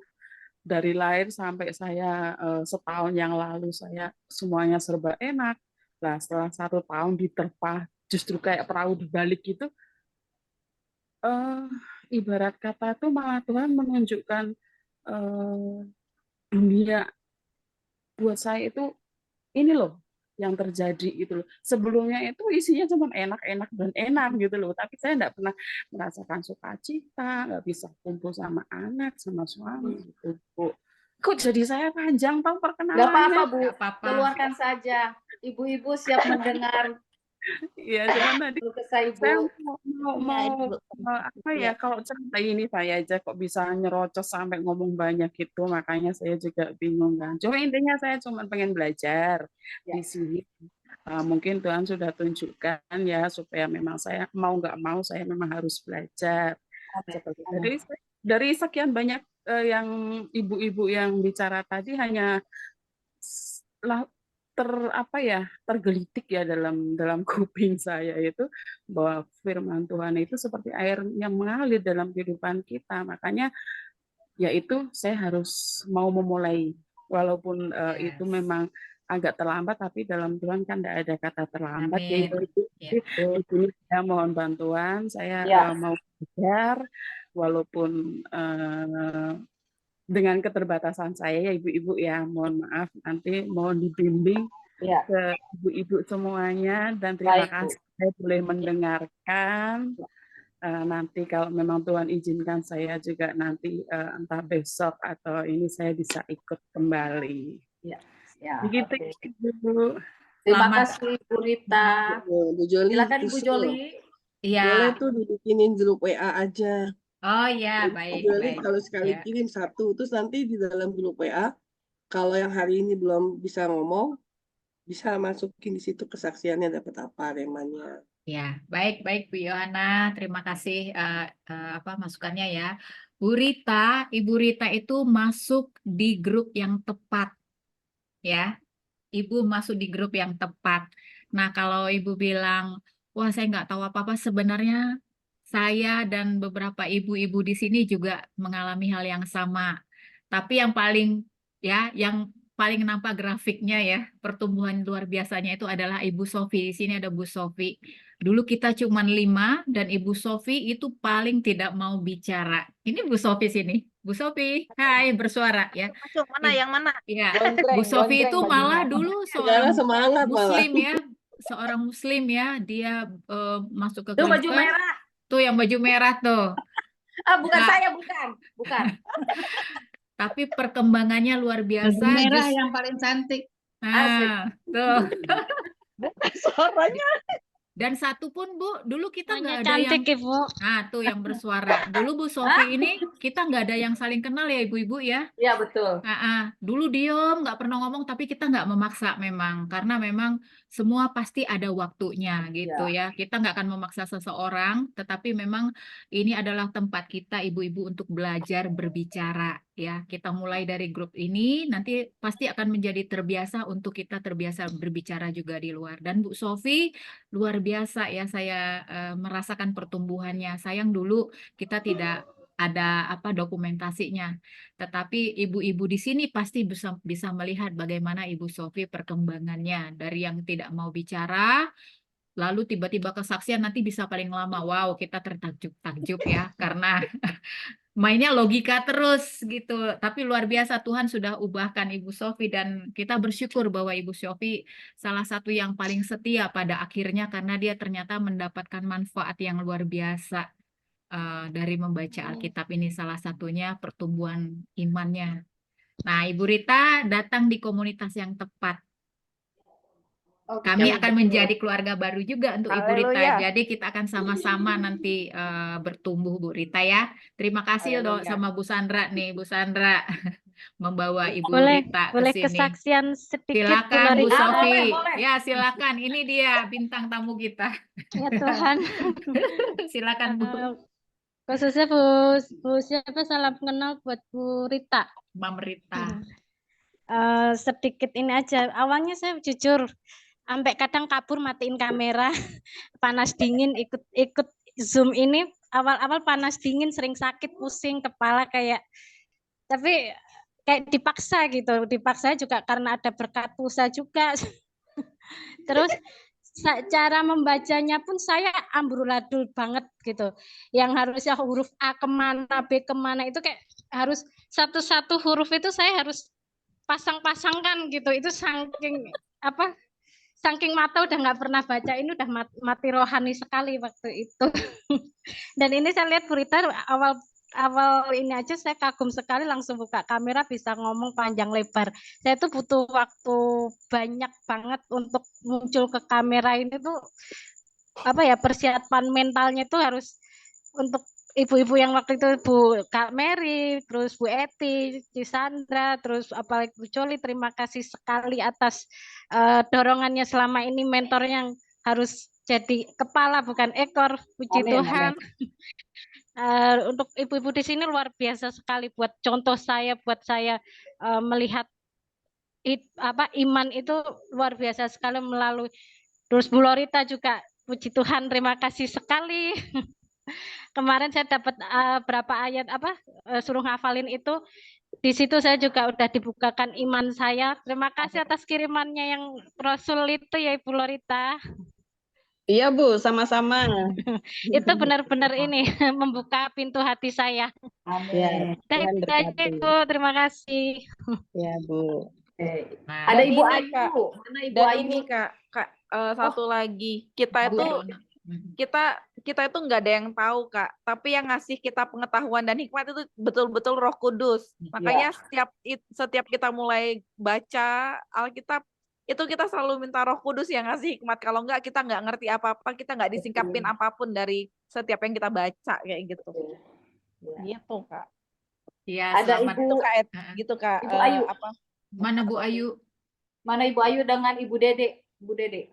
Dari lahir sampai saya setahun yang lalu saya semuanya serba enak. Nah, setelah 1 tahun diterpa justru kayak perahu dibalik gitu, ibarat kata itu malah Tuhan menunjukkan dunia buat saya itu ini loh yang terjadi gitu loh. Sebelumnya itu isinya cuma enak-enak dan enak gitu loh. Tapi saya enggak pernah merasakan sukacita, nggak bisa kumpul sama anak, sama suami gitu, Bu. Kok jadi saya panjang tahu Nggak perkenalannya? apa-apa, Bu. Nggak apa-apa. Keluarkan saja. Ibu-ibu siap mendengar Iya, cuman tadi keluh kesah saya Ibu. mau apa ya, kalau cerita ini saya aja kok bisa nyerocos sampai ngomong banyak gitu, makanya saya juga bingung kan. Cuma intinya saya cuma pengen belajar di sini. Mungkin Tuhan sudah tunjukkan ya supaya memang saya mau nggak mau saya memang harus belajar. Seperti dari sekian banyak yang ibu-ibu yang bicara tadi hanya tergelitik ya dalam kuping saya itu bahwa firman Tuhan itu seperti air yang mengalir dalam kehidupan kita. Makanya yaitu saya harus mau memulai walaupun itu memang agak terlambat, tapi dalam Tuhan kan tidak ada kata terlambat. Ya Amin. itu Ya. ini saya mohon bantuan, saya mau belajar walaupun dengan keterbatasan saya ya ibu-ibu ya, mohon maaf nanti mohon dibimbing ke ibu-ibu semuanya dan terima Baik, Bu. kasih saya boleh mendengarkan. Nanti kalau memang Tuhan izinkan saya juga nanti entah besok atau ini saya bisa ikut kembali. Ya, ya. Begitu Oke. Ibu. Terima Selamat. kasih Bu Rita. Bu Joli, Silakan Ibu usul. Joli. Iya. Boleh tuh dibikinin grup WA aja. Oh ya, Jadi baik, Joli baik. kalau sekali Ya. kirim satu, terus nanti di dalam grup WA, kalau yang hari ini belum bisa ngomong, bisa masukin di situ kesaksiannya dapat apa, remanya. Ya, baik Bu Yohana, terima kasih masukannya ya. Bu Rita, Ibu Rita itu masuk di grup yang tepat, ya. Ibu masuk di grup yang tepat. Nah, kalau Ibu bilang, wah saya nggak tahu apa-apa, sebenarnya saya dan beberapa ibu-ibu di sini juga mengalami hal yang sama. Tapi yang paling nampak grafiknya ya, pertumbuhan luar biasanya itu adalah Ibu Sofi. Di sini ada Bu Sofi. Dulu kita cuma 5 dan Ibu Sofi itu paling tidak mau bicara. Ini Bu Sofi sini. Bu Sofi, hai bersuara ya. Mana yang mana? Iya, Gondreng, Bu Sofi gondreng itu malah bajunya. dulu Sekarang seorang semangat malah. Muslim ya, seorang Muslim ya, dia masuk ke Tuh baju Kristen. merah. Tuh yang baju merah tuh. Bukan Nah, saya, bukan. tapi perkembangannya luar Baju biasa. merah yang paling cantik. Nah, tuh. Suaranya. Dan satu pun Bu, dulu kita nggak ada cantik, yang, Ibu. nah tuh yang bersuara. Dulu Bu Sofi ini kita nggak ada yang saling kenal ya ibu-ibu ya. Iya, betul. Dulu diem, nggak pernah ngomong, tapi kita nggak memaksa memang, karena memang semua pasti ada waktunya gitu ya. Kita nggak akan memaksa seseorang, tetapi memang ini adalah tempat kita ibu-ibu untuk belajar berbicara ya. Kita mulai dari grup ini, nanti pasti akan menjadi terbiasa untuk kita terbiasa berbicara juga di luar. Dan Bu Sofi luar biasa ya, saya merasakan pertumbuhannya. Sayang dulu kita tidak ada dokumentasinya. Tetapi ibu-ibu di sini pasti bisa melihat bagaimana Ibu Sofi perkembangannya dari yang tidak mau bicara, lalu tiba-tiba kesaksian nanti bisa paling lama. Wow, kita tertakjub-takjub ya, karena mainnya logika terus gitu. Tapi luar biasa Tuhan sudah ubahkan Ibu Sofi dan kita bersyukur bahwa Ibu Sofi salah satu yang paling setia pada akhirnya karena dia ternyata mendapatkan manfaat yang luar biasa dari membaca Alkitab ini, salah satunya pertumbuhan imannya. Nah, Ibu Rita datang di komunitas yang tepat. Kami akan menjadi keluarga baru juga untuk Ibu Rita. Haleluya. Jadi kita akan sama-sama nanti bertumbuh Bu Rita ya. Terima kasih loh Haleluya. sama Bu Sandra nih, Bu Sandra membawa Ibu Boleh, Rita ke boleh sini. kesaksian sedikit, Bu Silakan Bu Lorita. Sofi. boleh. Ya, silakan. Ini dia bintang tamu kita. Ya Tuhan. Silakan Bu. Khususnya Bu siapa salam kenal buat Bu Rita. Mam Rita. Sedikit ini aja. Awalnya saya jujur sampai kadang kabur matiin kamera, panas dingin ikut Zoom ini awal-awal panas dingin sering sakit pusing kepala tapi kayak dipaksa gitu, dipaksa juga karena ada berkat Pusa juga. Terus cara membacanya pun saya amburadul banget gitu, yang harusnya huruf A kemana B kemana itu kayak harus satu-satu huruf itu saya harus pasang-pasangkan gitu, itu saking mata udah nggak pernah baca ini udah mati rohani sekali waktu itu. Dan ini saya lihat Bu Rita awal ini aja saya kagum sekali langsung buka kamera bisa ngomong panjang lebar. Saya tuh butuh waktu banyak banget untuk muncul ke kamera ini tuh persiapan mentalnya tuh harus untuk ibu-ibu yang waktu itu Bu Kak Mary, terus Bu Eti, Cisandra, terus apalagi Bu Coli, terima kasih sekali atas dorongannya selama ini, mentor yang harus jadi kepala bukan ekor, puji Amin, Tuhan. Untuk ibu-ibu di sini luar biasa sekali buat contoh saya, buat saya melihat iman itu luar biasa sekali melalui. Terus Bu Lorita juga, puji Tuhan, terima kasih sekali. Kemarin saya dapat berapa ayat suruh ngafalin itu, di situ saya juga udah dibukakan iman saya. Terima kasih atas kirimannya yang Rasul itu ya Ibu Lorita. Iya Bu, sama-sama. Itu benar-benar ini membuka pintu hati saya. Ya, Tuhan Itu aja berkati. Bu, terima kasih. Ya Bu. Nah, Ada Dan Ibu ini, Ayu. Kak. Mana Ibu Dan Ayu? ini Kak, satu lagi, kita Bu itu Dona. kita itu nggak ada yang tahu Kak, tapi yang ngasih kita pengetahuan dan hikmat itu betul-betul Roh Kudus. Makanya setiap kita mulai baca Alkitab itu kita selalu minta Roh Kudus yang ngasih hikmat. Kalau enggak kita nggak ngerti apa-apa, kita nggak disingkapin apapun dari setiap yang kita baca kayak gitu. Gitu Kak. Iya, Ada selamat. Ibu, Gitu Kak. Ibu Ayu. Mana Bu Ayu? Mana Ibu Ayu dengan Ibu Dede? Bu Dede.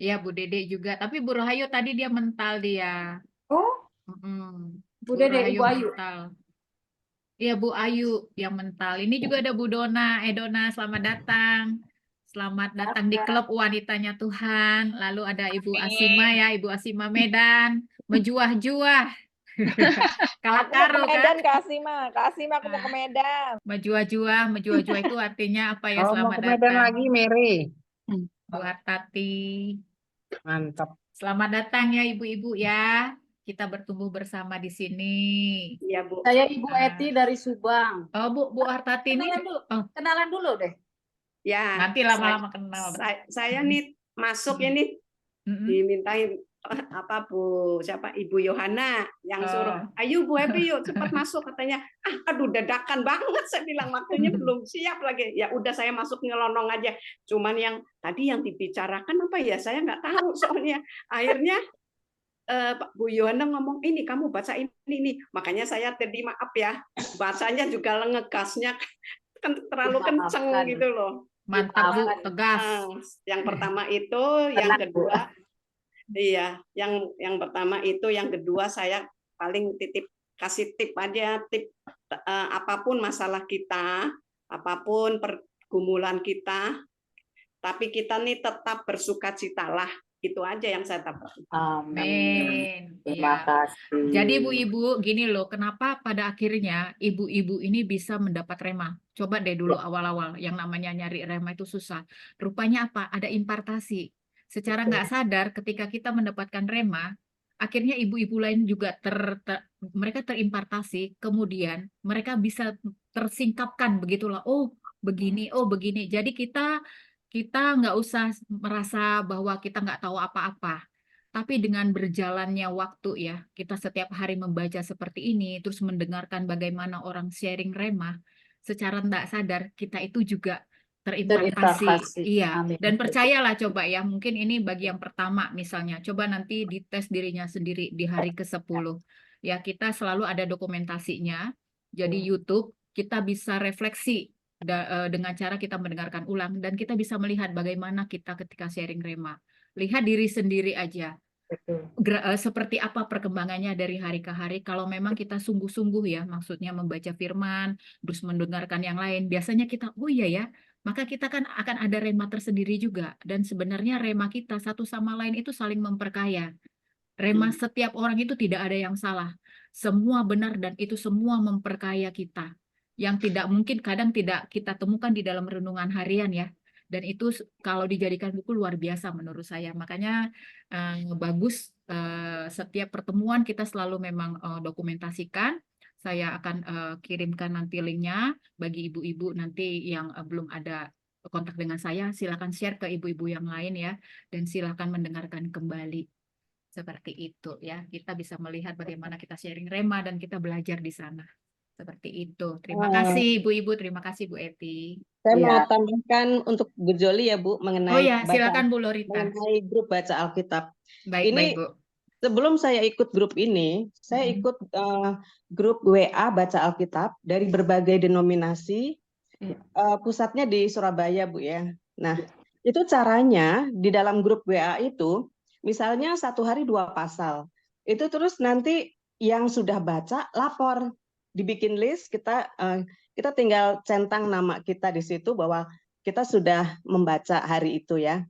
Iya, Bu Dede juga. Tapi Bu Rahayu tadi dia mental dia. Oh, Bu Dede, Rahayu Ibu Ayu. mental. Iya, Bu Ayu yang mental. Ini juga ada Bu Dona. Dona, selamat datang. Selamat datang di klub wanitanya Tuhan. Lalu ada Ibu Asima ya, Ibu Asima Medan. Mejuah-juah. Kalau Aku mau ke karo Medan kan. Kak Asima, aku mau ke Medan. Mejuah-juah itu artinya apa ya? Oh, mau Selamat ke Medan datang. lagi, Mary. Buat Tati. Mantap. Selamat datang ya ibu-ibu ya. Kita bertumbuh bersama di sini. Iya Bu. Saya Ibu Eti dari Subang. Oh Bu Artati ini. Kenalan dulu deh. Ya, Nanti lama-lama kenal. Saya nih masuk ini dimintain siapa Ibu Yohana yang suruh, ayo Bu Epi yuk cepat masuk, katanya. Aduh dadakan banget, saya bilang waktunya belum siap lagi. Ya udah saya masuk nyelonong aja. Cuman yang tadi yang dibicarakan apa ya saya nggak tahu soalnya. Akhirnya Bu Yohana ngomong ini kamu baca ini nih. Makanya saya tadi maaf ya, bacanya juga ngegasnya kan terlalu kenceng gitu loh. Mantap Bu, tegas. Yang pertama itu, yang kedua iya, yang pertama itu, yang kedua saya paling kasih tip aja, apapun masalah kita, apapun pergumulan kita, tapi kita nih tetap bersukacitalah. Itu aja yang saya dapat. Amin. Terima kasih. Jadi ibu-ibu gini loh, kenapa pada akhirnya ibu-ibu ini bisa mendapat rema? Coba deh dulu awal-awal yang namanya nyari rema itu susah. Rupanya apa? Ada impartasi. Secara nggak sadar ketika kita mendapatkan rema, akhirnya ibu-ibu lain juga mereka terimpartasi, kemudian mereka bisa tersingkapkan begitulah, oh begini, oh begini. Jadi kita nggak usah merasa bahwa kita nggak tahu apa-apa. Tapi dengan berjalannya waktu ya, kita setiap hari membaca seperti ini, terus mendengarkan bagaimana orang sharing remah, secara tidak sadar kita itu juga terimpartasi. Terimpartasi. Iya, Amin. dan percayalah coba ya, mungkin ini bagi yang pertama misalnya, coba nanti dites dirinya sendiri di hari ke-10. Ya, kita selalu ada dokumentasinya. Jadi YouTube, kita bisa refleksi dengan cara kita mendengarkan ulang, dan kita bisa melihat bagaimana kita ketika sharing remah. Lihat diri sendiri aja. Seperti apa perkembangannya dari hari ke hari. Kalau memang kita sungguh-sungguh ya, maksudnya membaca firman, terus mendengarkan yang lain, biasanya kita, oh iya ya, maka kita kan akan ada rema tersendiri juga. Dan sebenarnya rema kita satu sama lain itu saling memperkaya. Rema setiap orang itu tidak ada yang salah. Semua benar dan itu semua memperkaya kita. Yang tidak mungkin kadang tidak kita temukan di dalam renungan harian ya. Dan itu kalau dijadikan buku luar biasa menurut saya. Makanya bagus setiap pertemuan kita selalu memang dokumentasikan. Saya akan kirimkan nanti linknya bagi ibu-ibu nanti yang belum ada kontak dengan saya. Silakan share ke ibu-ibu yang lain ya. Dan silakan mendengarkan kembali. Seperti itu ya. Kita bisa melihat bagaimana kita sharing rema dan kita belajar di sana. Seperti itu. Terima kasih Ibu-ibu, terima kasih Bu Eti. Saya mau Ya. tambahkan untuk Bu Joli ya Bu Oh mengenai ya, silakan Bu Lorita. mengenai grup baca Alkitab. Baik, Ini Bu. sebelum saya ikut grup ini, saya ikut grup WA baca Alkitab dari berbagai denominasi. Pusatnya di Surabaya Bu ya. Nah, itu caranya di dalam grup WA itu, misalnya satu hari 2 pasal. Itu terus nanti yang sudah baca lapor, dibikin list, kita tinggal centang nama kita di situ bahwa kita sudah membaca hari itu ya.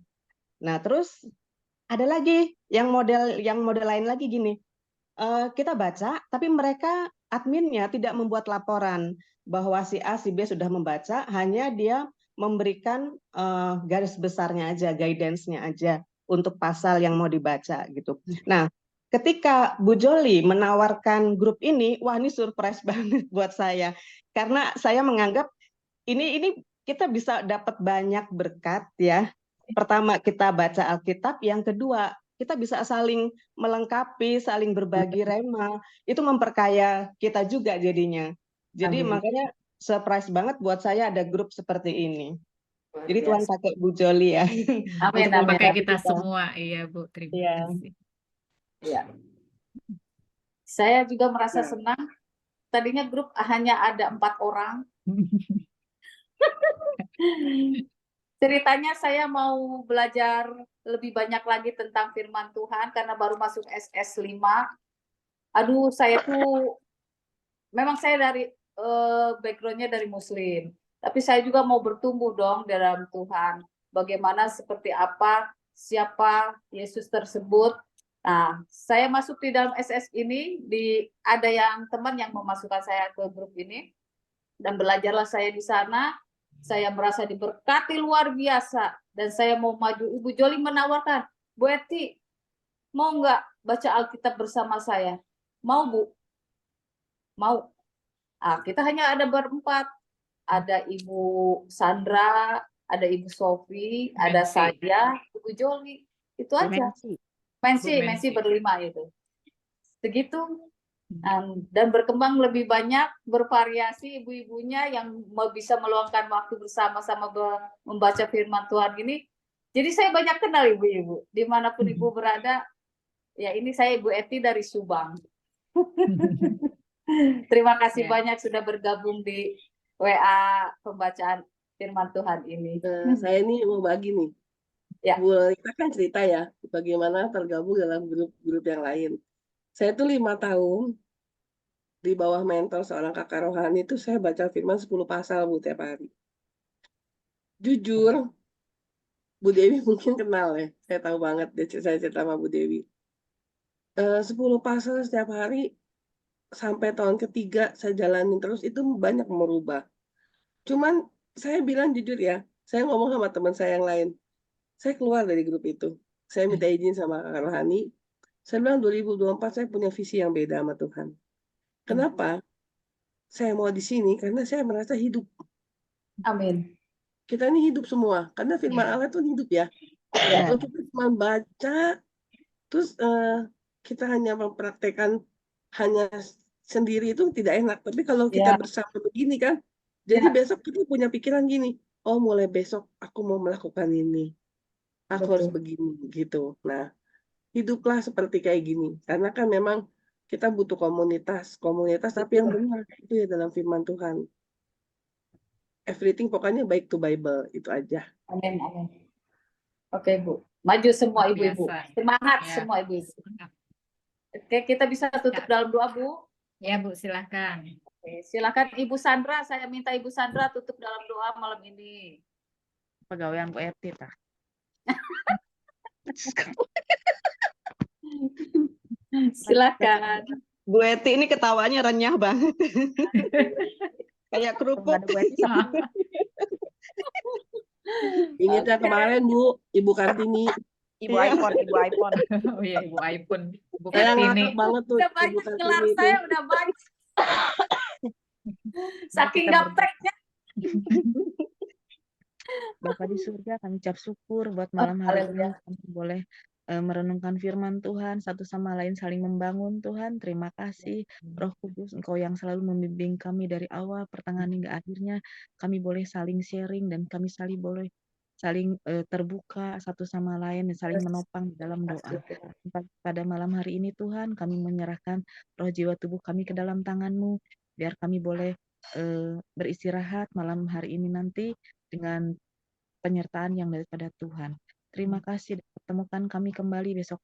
Nah, terus ada lagi yang model lain lagi gini. Kita baca, tapi mereka adminnya tidak membuat laporan bahwa si A, si B sudah membaca, hanya dia memberikan garis besarnya aja, guidance-nya aja untuk pasal yang mau dibaca gitu. Nah, ketika Bu Joli menawarkan grup ini, wah ini surprise banget buat saya. Karena saya menganggap ini kita bisa dapat banyak berkat ya. Pertama kita baca Alkitab, yang kedua kita bisa saling melengkapi, saling berbagi rema, itu memperkaya kita juga jadinya. Jadi Amin. makanya surprise banget buat saya ada grup seperti ini. Luar Jadi Tuhan biasa. pakai Bu Joli ya. Amin, untuk amin. Pakai memberkati kita semua, iya Bu, terima Iya. kasih. Ya. Saya juga merasa senang. Tadinya grup hanya ada 4 orang. Ceritanya saya mau belajar lebih banyak lagi tentang firman Tuhan karena baru masuk SS5. Aduh, saya tuh memang saya dari background-nya dari Muslim, tapi saya juga mau bertumbuh dong dalam Tuhan. Bagaimana, seperti apa, siapa Yesus tersebut. Nah, saya masuk di dalam SS ini, ada yang teman yang memasukkan saya ke grup ini, dan belajarlah saya di sana. Saya merasa diberkati luar biasa, dan saya mau maju. Ibu Joli menawarkan, Bu Eti, mau nggak baca Alkitab bersama saya? Mau Bu? Mau. Kita hanya ada berempat. Ada Ibu Sandra, ada Ibu Sofi, ada saya, Ibu Joli. Itu aja. Mensi berlima itu. Begitu. Dan berkembang lebih banyak, bervariasi ibu-ibunya yang bisa meluangkan waktu bersama-sama membaca firman Tuhan ini. Jadi saya banyak kenal ibu-ibu. Dimanapun ibu berada, ya ini saya Ibu Eti dari Subang. Terima kasih banyak sudah bergabung di WA pembacaan firman Tuhan ini. Saya ini mau bagi nih. Ya. Bu Lorita kan cerita ya bagaimana tergabung dalam grup-grup yang lain. Saya tuh 5 tahun di bawah mentor seorang kakak rohani itu saya baca firman 10 pasal Bu tiap hari. Jujur, Bu Dewi mungkin kenal ya. Saya tahu banget saya cerita sama Bu Dewi. 10 pasal setiap hari sampai tahun ketiga saya jalanin terus, itu banyak merubah. Cuman saya bilang jujur ya, saya ngomong sama teman saya yang lain, saya keluar dari grup itu. Saya minta izin sama kakak rohani, Saya bilang 2024 saya punya visi yang beda sama Tuhan. Kenapa? Saya mau di sini karena saya merasa hidup. Amin. Kita ini hidup semua. Karena firman Allah itu hidup ya. Kalau kita cuma baca, terus kita hanya mempraktekkan hanya sendiri itu tidak enak. Tapi kalau kita bersama begini kan, jadi besok kita punya pikiran gini, oh mulai besok aku mau melakukan ini. Aku harus begini gitu. Nah, hiduplah seperti kayak gini. Karena kan memang kita butuh komunitas tapi yang benar itu ya dalam firman Tuhan. Everything pokoknya baik to Bible, itu aja. Amin, amin. Oke, Bu. Maju semua Luar ibu-ibu. biasa. Semangat Ya. semua ibu-ibu. Oke, kita bisa tutup dalam doa, Bu. Ya, Bu, silakan. Oke, silakan Ibu Sandra. Saya minta Ibu Sandra tutup dalam doa malam ini. Pegawaian PRT tah. Silakan. Bu Eti ini ketawanya renyah banget. Kayak kerupuk. Ini teh kemarin Bu, Ibu Kartini. Ibu iPhone, Ibu iPhone. Oh iya, Ibu iPhone. Bu Saya Kartini. ngakak banget tuh Udah Ibu banyak Kartini gelar itu. saya udah banyak. Saking gapteknya. Bapa di surga, kami ucap syukur buat malam hari ini kami boleh merenungkan firman Tuhan, satu sama lain saling membangun Tuhan. Terima kasih Roh Kudus, Engkau yang selalu membimbing kami dari awal, pertengahan hingga akhirnya. Kami boleh saling sharing dan kami boleh saling terbuka satu sama lain dan saling menopang di dalam doa. Pada malam hari ini Tuhan, kami menyerahkan roh jiwa tubuh kami ke dalam tangan-Mu, biar kami boleh beristirahat malam hari ini nanti dengan penyertaan yang daripada Tuhan. Terima kasih dan pertemukan kami kembali besok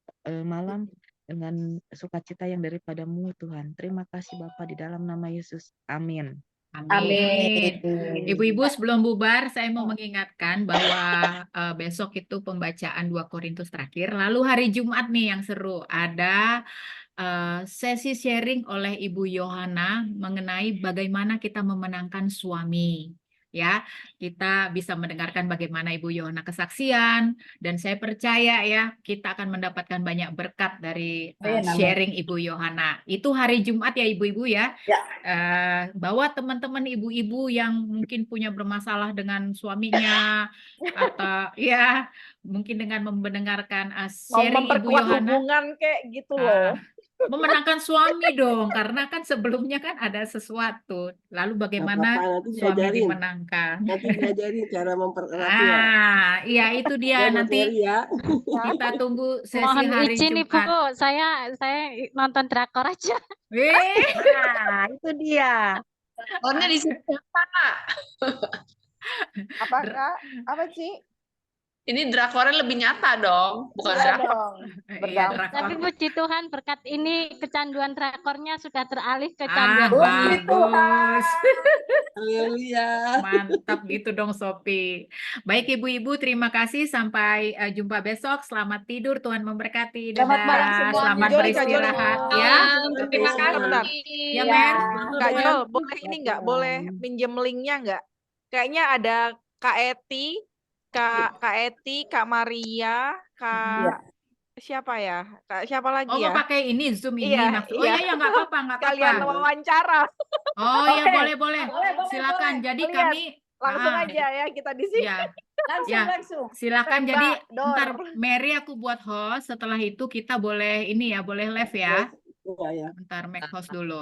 malam dengan sukacita yang daripada-Mu Tuhan. Terima kasih Bapa di dalam nama Yesus. Amin. Amin. Ibu-ibu, sebelum bubar, saya mau mengingatkan bahwa besok itu pembacaan 2 Korintus terakhir. Lalu hari Jumat nih yang seru. Ada sesi sharing oleh Ibu Yohana mengenai bagaimana kita memenangkan suami. Ya, kita bisa mendengarkan bagaimana Ibu Yohana kesaksian, dan saya percaya ya kita akan mendapatkan banyak berkat dari sharing Ibu Yohana. Itu hari Jumat ya ibu-ibu ya. Bawa teman-teman ibu-ibu yang mungkin punya bermasalah dengan suaminya atau ya mungkin dengan mendengarkan Mau sharing Ibu memperkuat Yohana. hubungan kayak gitu loh. Memenangkan suami dong, karena kan sebelumnya kan ada sesuatu. Lalu bagaimana Nanti suami diajarin. dimenangkan? Nanti diajarin cara mempererat ya. Iya itu dia. Ya, Nanti materi ya. kita tunggu sesi Mohon hari izin Ibu, Jumat. saya nonton drakor aja. Nah, itu dia. Orangnya di sini Pak. Apa Kak? Apa sih? Ini drakornya lebih nyata dong, bukan Iya drakor. dong. Berdampak. Tapi puji Tuhan berkat ini kecanduan drakornya sudah teralih ke kecanduan Bagus. Haleluya. Mantap gitu dong Sophie. Baik ibu-ibu, terima kasih. Sampai jumpa besok. Selamat tidur, Tuhan memberkati. Dadah. Selamat malam semuanya. Selamat Joli, Kak Joli. beristirahat ya. Terima kasih. Bentar. Ya Mer. Kak Jol, boleh ini nggak? Boleh minjem linknya nggak? Kayaknya ada Kak Eti, Kak Eti, Kak Maria, Kak siapa ya? Kak siapa lagi Oh ya? mau pakai ini Zoom ini Iya, maksud. Oh iya ya nggak apa-apa, nggak Kalian apa-apa. wawancara. Oh ya Oke. boleh. Silakan. Jadi Lihat, kami langsung aja ya kita di sini. ya. Langsung. Silakan. Mbak Jadi Dor. ntar Mary aku buat host. Setelah itu kita boleh ini ya, boleh live ya. Iya. Bentar make host dulu.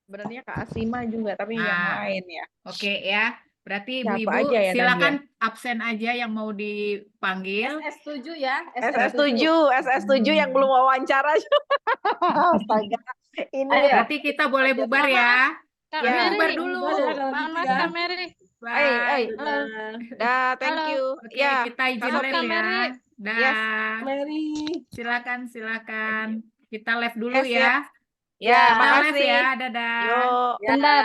Sebenarnya Kak Asima juga, tapi yang Nah, lain ya. Oke ya. Berarti Siapa ibu-ibu aja ya, Dan, silakan absen aja yang mau dipanggil. SS7 ya. SS7 yang belum wawancara. Astaga. Ini Berarti kita boleh bubar ya. Kak Ya. Mary, Bubar dulu. Selamat Kak Mary. Bye. Dah, thank Halo. you. Oke, Ya, kita izin Kak live Sophie. ya. Dah. Yes. Mary. Silakan. Kita live dulu Yes, ya. Ya, Kita live makasih. ya. Dadah. Yuk. Ya. Bentar.